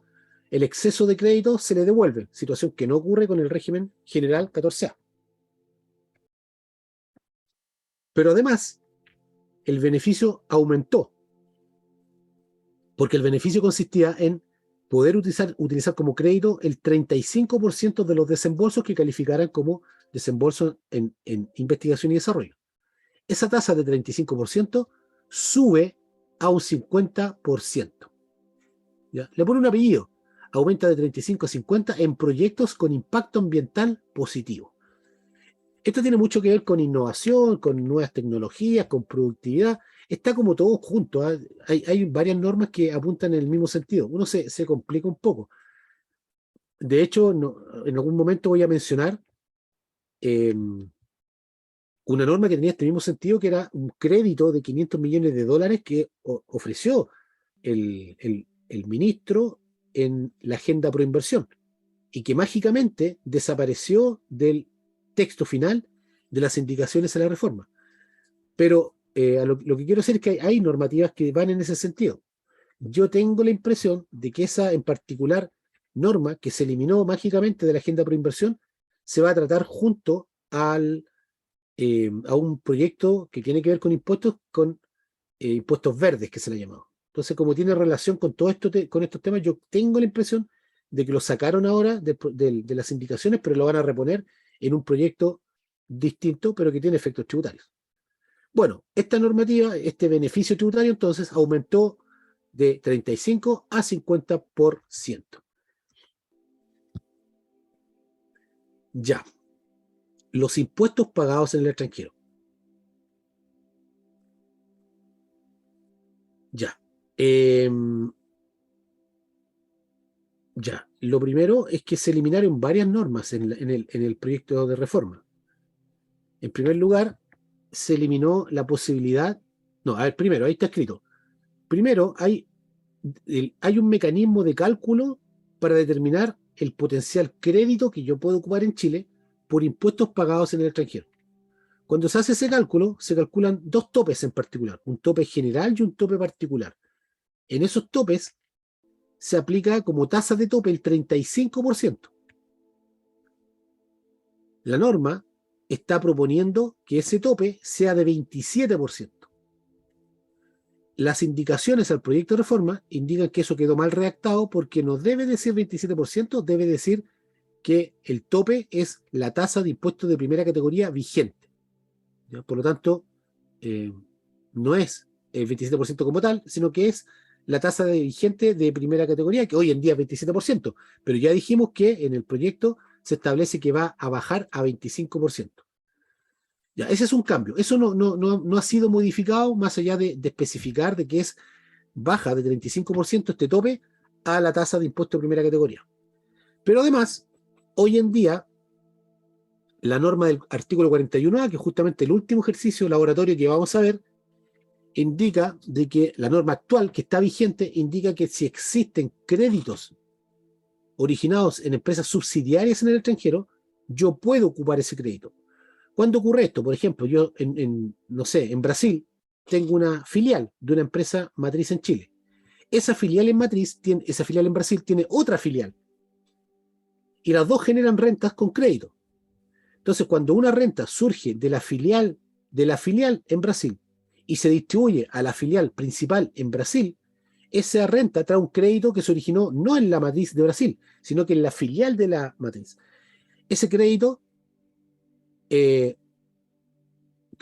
el exceso de crédito se les devuelve, situación que no ocurre con el régimen general 14A. Pero además, el beneficio aumentó, porque el beneficio consistía en poder utilizar como crédito el 35% de los desembolsos que calificaran como desembolsos en investigación y desarrollo. Esa tasa de 35% sube a un 50%. ¿Ya? Le pone un apellido, aumenta de 35 a 50 en proyectos con impacto ambiental positivo. Esto tiene mucho que ver con innovación, con nuevas tecnologías, con productividad. Está como todo junto, ¿eh? Hay varias normas que apuntan en el mismo sentido. Uno se complica un poco. De hecho, en algún momento voy a mencionar eh, una norma que tenía este mismo sentido, que era un crédito de 500 millones de dólares que ofreció el ministro en la agenda pro inversión y que mágicamente desapareció del texto final de las indicaciones a la reforma. Pero lo que quiero decir es que hay normativas que van en ese sentido. Yo tengo la impresión de que esa en particular norma que se eliminó mágicamente de la agenda pro inversión se va a tratar junto a un proyecto que tiene que ver con impuestos verdes, que se le ha llamado. Entonces, como tiene relación con todo esto, con estos temas, yo tengo la impresión de que lo sacaron ahora de las indicaciones, pero lo van a reponer en un proyecto distinto, pero que tiene efectos tributarios. Bueno, esta normativa, este beneficio tributario, entonces, aumentó de 35 a 50%. Ya, los impuestos pagados en el extranjero. Ya. Ya, lo primero es que se eliminaron varias normas en el proyecto de reforma. En primer lugar, se eliminó la posibilidad, no, a ver, primero, ahí está escrito, primero hay un mecanismo de cálculo para determinar el potencial crédito que yo puedo ocupar en Chile por impuestos pagados en el extranjero. Cuando se hace ese cálculo, se calculan dos topes en particular, un tope general y un tope particular. En esos topes se aplica como tasa de tope el 35%. La norma está proponiendo que ese tope sea de 27%. Las indicaciones al proyecto de reforma indican que eso quedó mal redactado porque no debe decir 27%, debe decir que el tope es la tasa de impuestos de primera categoría vigente. ¿Ya? Por lo tanto, no es el 27% como tal, sino que es la tasa de vigente de primera categoría, que hoy en día es 27%, pero ya dijimos que en el proyecto se establece que va a bajar a 25%. Ya, ese es un cambio. Eso no ha sido modificado más allá de especificar de que es baja de 35% este tope a la tasa de impuesto de primera categoría. Pero además, hoy en día, la norma del artículo 41A, que es justamente el último ejercicio laboratorio que vamos a ver, indica de que la norma actual que está vigente indica que si existen créditos originados en empresas subsidiarias en el extranjero, yo puedo ocupar ese crédito. ¿Cuándo ocurre esto? Por ejemplo, yo no sé, en Brasil tengo una filial de una empresa matriz en Chile. Esa filial esa filial en Brasil tiene otra filial y las dos generan rentas con crédito. Entonces, cuando una renta surge de la filial en Brasil y se distribuye a la filial principal en Brasil, esa renta trae un crédito que se originó no en la matriz de Brasil, sino que en la filial de la matriz. Ese crédito que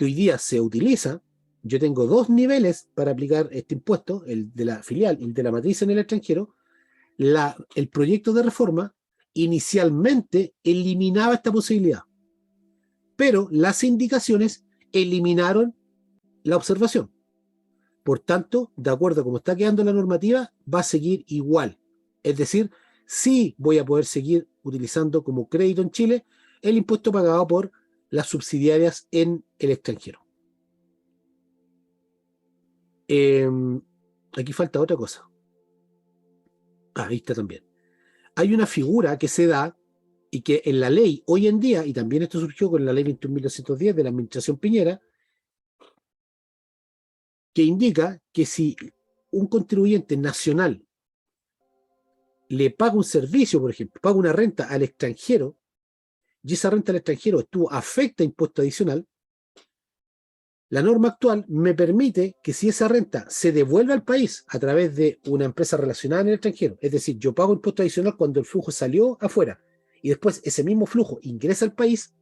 hoy día se utiliza, yo tengo dos niveles para aplicar este impuesto, el de la filial y el de la matriz en el extranjero. El proyecto de reforma inicialmente eliminaba esta posibilidad, pero las indicaciones eliminaron la observación. Por tanto, de acuerdo a cómo está quedando la normativa, va a seguir igual. Es decir, sí voy a poder seguir utilizando como crédito en Chile el impuesto pagado por las subsidiarias en el extranjero. Aquí falta otra cosa. Ahí está también. Hay una figura que se da y que en la ley hoy en día, y también esto surgió con la ley 21.210 de la administración Piñera, que indica que si un contribuyente nacional le paga un servicio, por ejemplo, paga una renta al extranjero, y esa renta al extranjero afecta impuesto adicional, la norma actual me permite que si esa renta se devuelve al país a través de una empresa relacionada en el extranjero, es decir, yo pago impuesto adicional cuando el flujo salió afuera y después ese mismo flujo ingresa al país,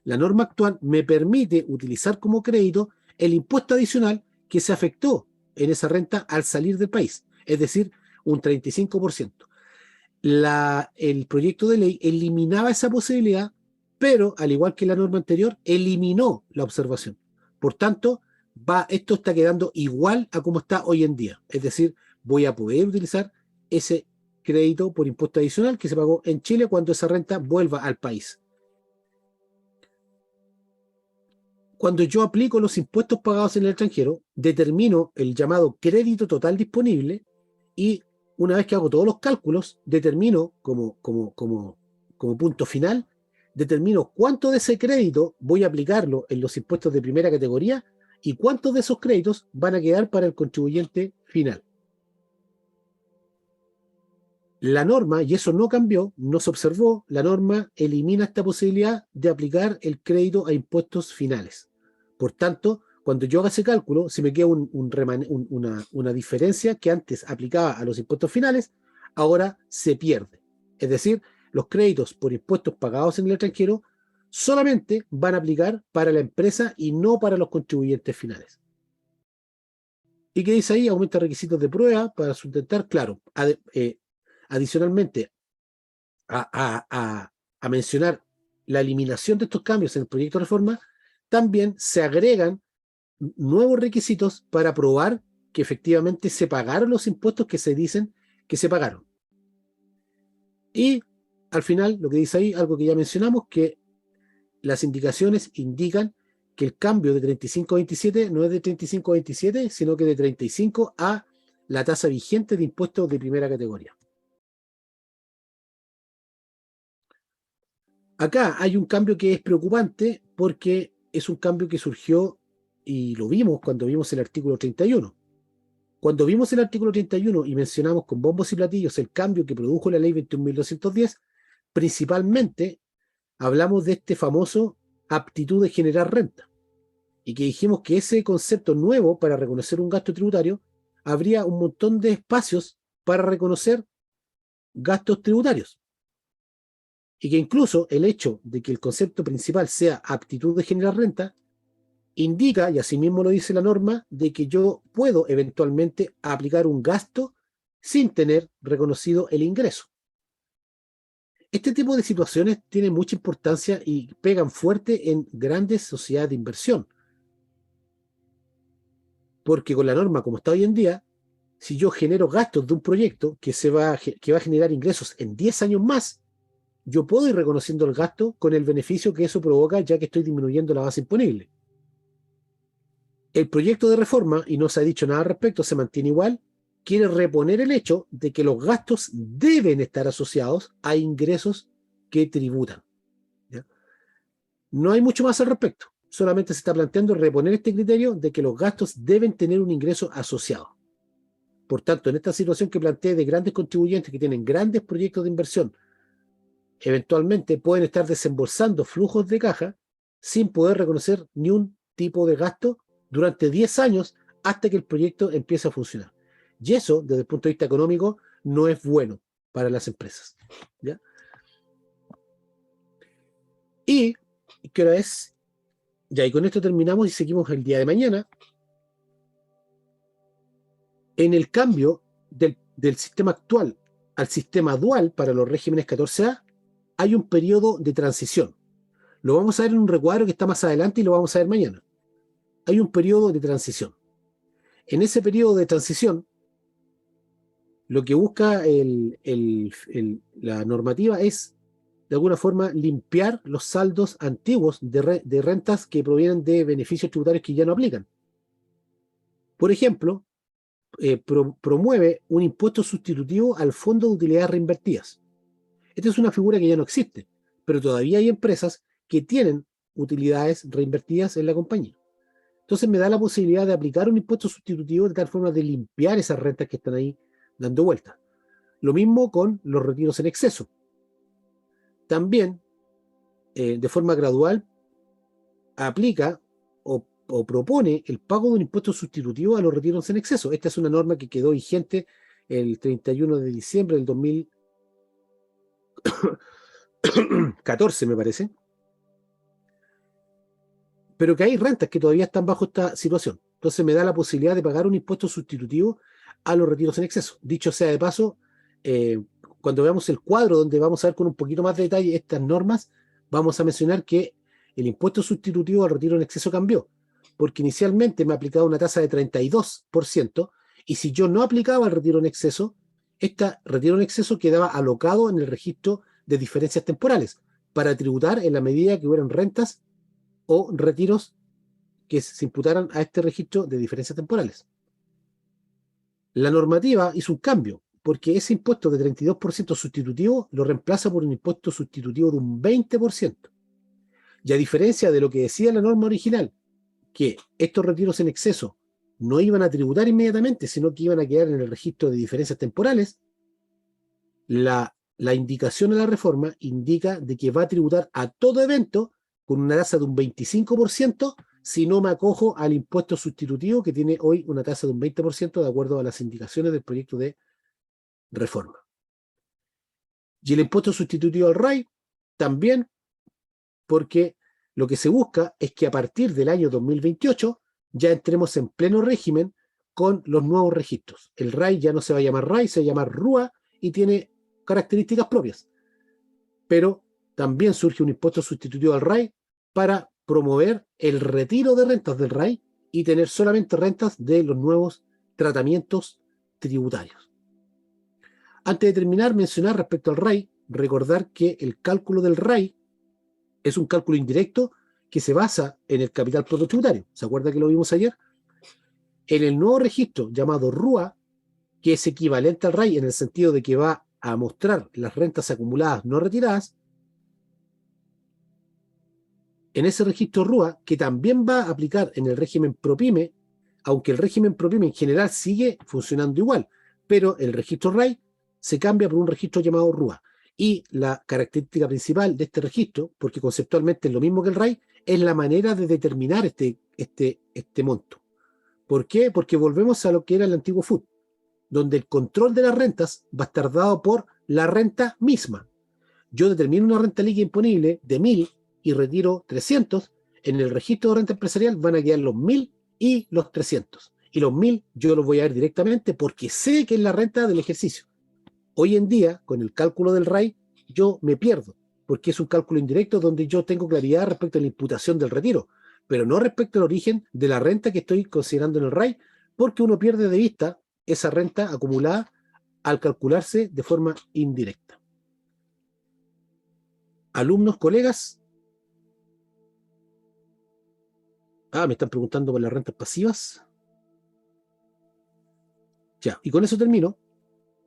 la norma actual me permite utilizar como crédito el impuesto adicional que se afectó en esa renta al salir del país, es decir, un 35%. El proyecto de ley eliminaba esa posibilidad, pero al igual que la norma anterior, eliminó la observación. Por tanto, esto está quedando igual a como está hoy en día. Es decir, voy a poder utilizar ese crédito por impuesto adicional que se pagó en Chile cuando esa renta vuelva al país. Cuando yo aplico los impuestos pagados en el extranjero, determino el llamado crédito total disponible y una vez que hago todos los cálculos, determino como punto final, determino cuánto de ese crédito voy a aplicarlo en los impuestos de primera categoría y cuántos de esos créditos van a quedar para el contribuyente final. La norma, y eso no cambió, no se observó, la norma elimina esta posibilidad de aplicar el crédito a impuestos finales. Por tanto, cuando yo haga ese cálculo, si me queda una diferencia que antes aplicaba a los impuestos finales, ahora se pierde. Es decir, los créditos por impuestos pagados en el extranjero solamente van a aplicar para la empresa y no para los contribuyentes finales. ¿Y qué dice ahí? Aumenta requisitos de prueba para sustentar, claro, adicionalmente a mencionar la eliminación de estos cambios en el proyecto de reforma, también se agregan nuevos requisitos para probar que efectivamente se pagaron los impuestos que se dicen que se pagaron. Y al final, lo que dice ahí, algo que ya mencionamos, que las indicaciones indican que el cambio de 35 a 27 no es de 35 a 27, sino que de 35 a la tasa vigente de impuestos de primera categoría. Acá hay un cambio que es preocupante porque es un cambio que surgió y lo vimos cuando vimos el artículo 31. Cuando vimos el artículo 31 y mencionamos con bombos y platillos el cambio que produjo la ley 21.210, principalmente hablamos de este famoso aptitud de generar renta y que dijimos que ese concepto nuevo para reconocer un gasto tributario habría un montón de espacios para reconocer gastos tributarios. Y que incluso el hecho de que el concepto principal sea aptitud de generar renta indica, y asimismo lo dice la norma, de que yo puedo eventualmente aplicar un gasto sin tener reconocido el ingreso. Este tipo de situaciones tienen mucha importancia y pegan fuerte en grandes sociedades de inversión. Porque con la norma como está hoy en día, si yo genero gastos de un proyecto que va a generar ingresos en 10 años más, yo puedo ir reconociendo el gasto con el beneficio que eso provoca, ya que estoy disminuyendo la base imponible. El proyecto de reforma, y no se ha dicho nada al respecto, se mantiene igual, quiere reponer el hecho de que los gastos deben estar asociados a ingresos que tributan. ¿Ya? No hay mucho más al respecto, solamente se está planteando reponer este criterio de que los gastos deben tener un ingreso asociado. Por tanto, en esta situación que planteé de grandes contribuyentes que tienen grandes proyectos de inversión, eventualmente pueden estar desembolsando flujos de caja sin poder reconocer ni un tipo de gasto durante 10 años hasta que el proyecto empiece a funcionar. Y eso, desde el punto de vista económico, no es bueno para las empresas. ¿Ya? Y, ¿qué hora es? Ya, y con esto terminamos y seguimos el día de mañana. En el cambio del sistema actual al sistema dual para los regímenes 14A, hay un periodo de transición. Lo vamos a ver en un recuadro que está más adelante y lo vamos a ver mañana. Hay un periodo de transición. En ese periodo de transición, lo que busca la normativa es, de alguna forma, limpiar los saldos antiguos de rentas que provienen de beneficios tributarios que ya no aplican. Por ejemplo, promueve un impuesto sustitutivo al Fondo de Utilidades Reinvertidas. Esta es una figura que ya no existe, pero todavía hay empresas que tienen utilidades reinvertidas en la compañía. Entonces me da la posibilidad de aplicar un impuesto sustitutivo de tal forma de limpiar esas rentas que están ahí dando vueltas. Lo mismo con los retiros en exceso. También, de forma gradual, aplica o propone el pago de un impuesto sustitutivo a los retiros en exceso. Esta es una norma que quedó vigente el 31 de diciembre del 2014, me parece. Pero que hay rentas que todavía están bajo esta situación. Entonces me da la posibilidad de pagar un impuesto sustitutivo a los retiros en exceso. Dicho sea de paso, cuando veamos el cuadro donde vamos a ver con un poquito más de detalle estas normas, vamos a mencionar que el impuesto sustitutivo al retiro en exceso cambió, porque inicialmente me aplicaba una tasa de 32%, y si yo no aplicaba el retiro en exceso, este retiro en exceso quedaba alocado en el registro de diferencias temporales, para tributar en la medida que hubieran rentas o retiros que se imputaran a este registro de diferencias temporales. La normativa hizo un cambio, porque ese impuesto de 32% sustitutivo lo reemplaza por un impuesto sustitutivo de un 20%. Y a diferencia de lo que decía la norma original, que estos retiros en exceso no iban a tributar inmediatamente, sino que iban a quedar en el registro de diferencias temporales, la indicación de la reforma indica de que va a tributar a todo evento con una tasa de un 25% si no me acojo al impuesto sustitutivo que tiene hoy una tasa de un 20% de acuerdo a las indicaciones del proyecto de reforma. Y el impuesto sustitutivo al RAI también, porque lo que se busca es que a partir del año 2028 ya entremos en pleno régimen con los nuevos registros. El RAI ya no se va a llamar RAI, se va a llamar RUA y tiene características propias. Pero también surge un impuesto sustitutivo al RAI para promover el retiro de rentas del RAI y tener solamente rentas de los nuevos tratamientos tributarios. Antes de terminar, mencionar respecto al RAI, recordar que el cálculo del RAI es un cálculo indirecto que se basa en el capital propio tributario. ¿Se acuerda que lo vimos ayer? En el nuevo registro llamado RUA, que es equivalente al RAI en el sentido de que va a mostrar las rentas acumuladas no retiradas, en ese registro RUA, que también va a aplicar en el régimen PROPYME, aunque el régimen PROPYME en general sigue funcionando igual, pero el registro RAI se cambia por un registro llamado RUA. Y la característica principal de este registro, porque conceptualmente es lo mismo que el RAI, es la manera de determinar este monto. ¿Por qué? Porque volvemos a lo que era el antiguo FUT, donde el control de las rentas va a estar dado por la renta misma. Yo determino una renta líquida imponible de 1.000 y retiro 300, en el registro de renta empresarial van a quedar los 1.000 y los 300. Y los 1.000 yo los voy a ver directamente porque sé que es la renta del ejercicio. Hoy en día, con el cálculo del RAI, yo me pierdo, porque es un cálculo indirecto donde yo tengo claridad respecto a la imputación del retiro, pero no respecto al origen de la renta que estoy considerando en el RAI, porque uno pierde de vista esa renta acumulada al calcularse de forma indirecta. Alumnos, colegas. Me están preguntando por las rentas pasivas. Ya, y con eso termino.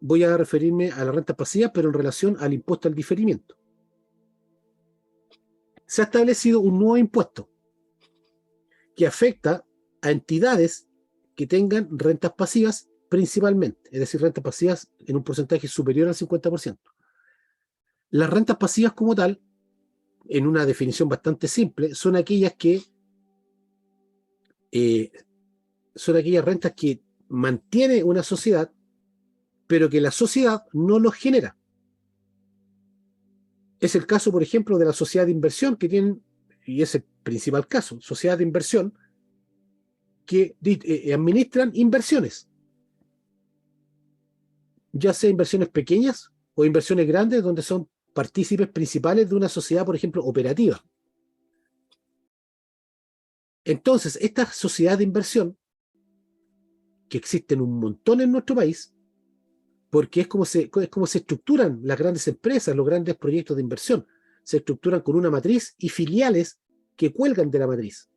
Voy a referirme a las rentas pasivas, pero en relación al impuesto al diferimiento. Se ha establecido un nuevo impuesto que afecta a entidades que tengan rentas pasivas principalmente, es decir, rentas pasivas en un porcentaje superior al 50%. Las rentas pasivas como tal, en una definición bastante simple, son aquellas rentas que mantiene una sociedad, pero que la sociedad no los genera. Es el caso, por ejemplo, de la sociedad de inversión que tienen, y es el principal caso, sociedad de inversión que administran inversiones, ya sea inversiones pequeñas o inversiones grandes, donde son partícipes principales de una sociedad, por ejemplo, operativa. Entonces, esta sociedad de inversión, que existen un montón en nuestro país, porque es como se estructuran las grandes empresas, los grandes proyectos de inversión, se estructuran con una matriz y filiales que cuelgan de la matriz,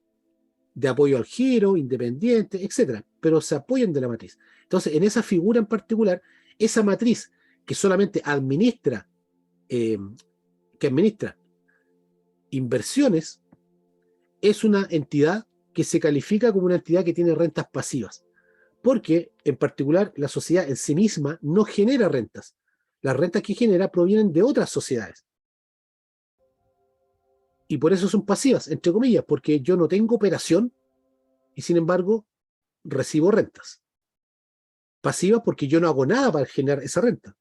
de apoyo al giro, independiente, etcétera, pero se apoyan de la matriz. Entonces, en esa figura en particular, esa matriz que solamente administra, eh, que administra inversiones, es una entidad que se califica como una entidad que tiene rentas pasivas, porque en particular la sociedad en sí misma no genera rentas. Las rentas que genera provienen de otras sociedades. Y por eso son pasivas, entre comillas, porque yo no tengo operación y sin embargo recibo rentas. Pasivas porque yo no hago nada para generar esa renta.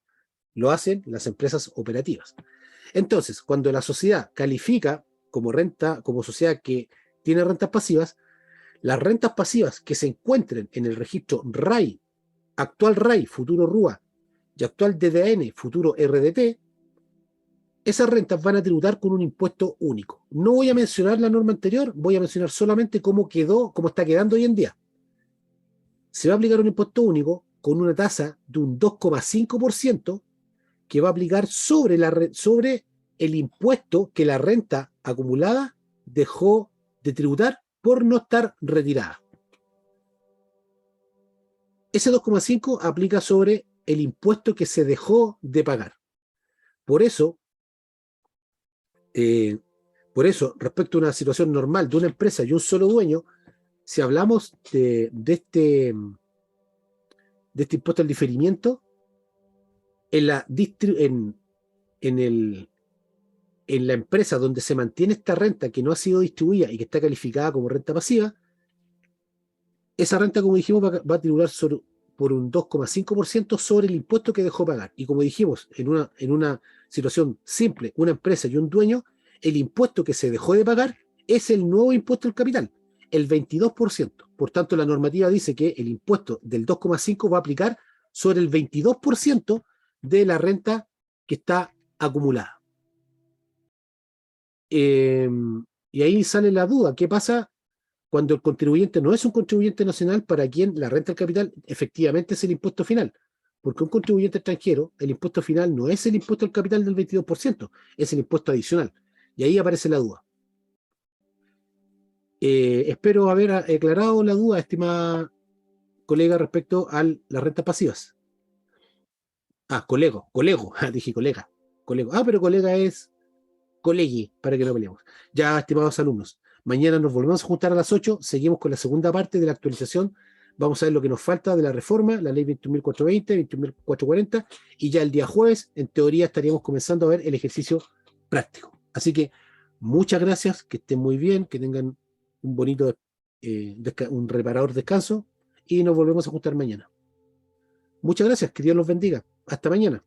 Lo hacen las empresas operativas. Entonces, cuando la sociedad califica como renta, como sociedad que tiene rentas pasivas, las rentas pasivas que se encuentren en el registro RAI, actual RAI, futuro RUA, y actual DDN, futuro RDT, esas rentas van a tributar con un impuesto único. No voy a mencionar la norma anterior, voy a mencionar solamente cómo quedó, cómo está quedando hoy en día. Se va a aplicar un impuesto único con una tasa de un 2,5% que va a aplicar sobre el impuesto que la renta acumulada dejó de tributar por no estar retirada. Ese 2,5 aplica sobre el impuesto que se dejó de pagar. Por eso, eh, respecto a una situación normal de una empresa y un solo dueño, si hablamos de este impuesto al diferimiento, en la, en, el, en la empresa donde se mantiene esta renta que no ha sido distribuida y que está calificada como renta pasiva, esa renta, como dijimos, va a tributar por un 2,5% sobre el impuesto que dejó pagar. Y como dijimos, en una situación simple, una empresa y un dueño, el impuesto que se dejó de pagar es el nuevo impuesto al capital, el 22%. Por tanto, la normativa dice que el impuesto del 2,5% va a aplicar sobre el 22% de la renta que está acumulada. Y ahí sale la duda, ¿qué pasa cuando el contribuyente no es un contribuyente nacional para quien la renta del capital efectivamente es el impuesto final? Porque un contribuyente extranjero, el impuesto final no es el impuesto al capital del 22%, es el impuesto adicional. Y ahí aparece la duda. Espero haber aclarado la duda, estimada colega, respecto a las rentas pasivas. Colego, dije colega, colego. Pero colega es colegui, para que no peleemos. Ya, estimados alumnos, mañana nos volvemos a juntar a las 8, seguimos con la segunda parte de la actualización, vamos a ver lo que nos falta de la reforma, la ley 21.420, 21.440, y ya el día jueves, en teoría, estaríamos comenzando a ver el ejercicio práctico. Así que, muchas gracias, que estén muy bien, que tengan un bonito, un reparador descanso, y nos volvemos a juntar mañana. Muchas gracias, que Dios los bendiga. Hasta mañana.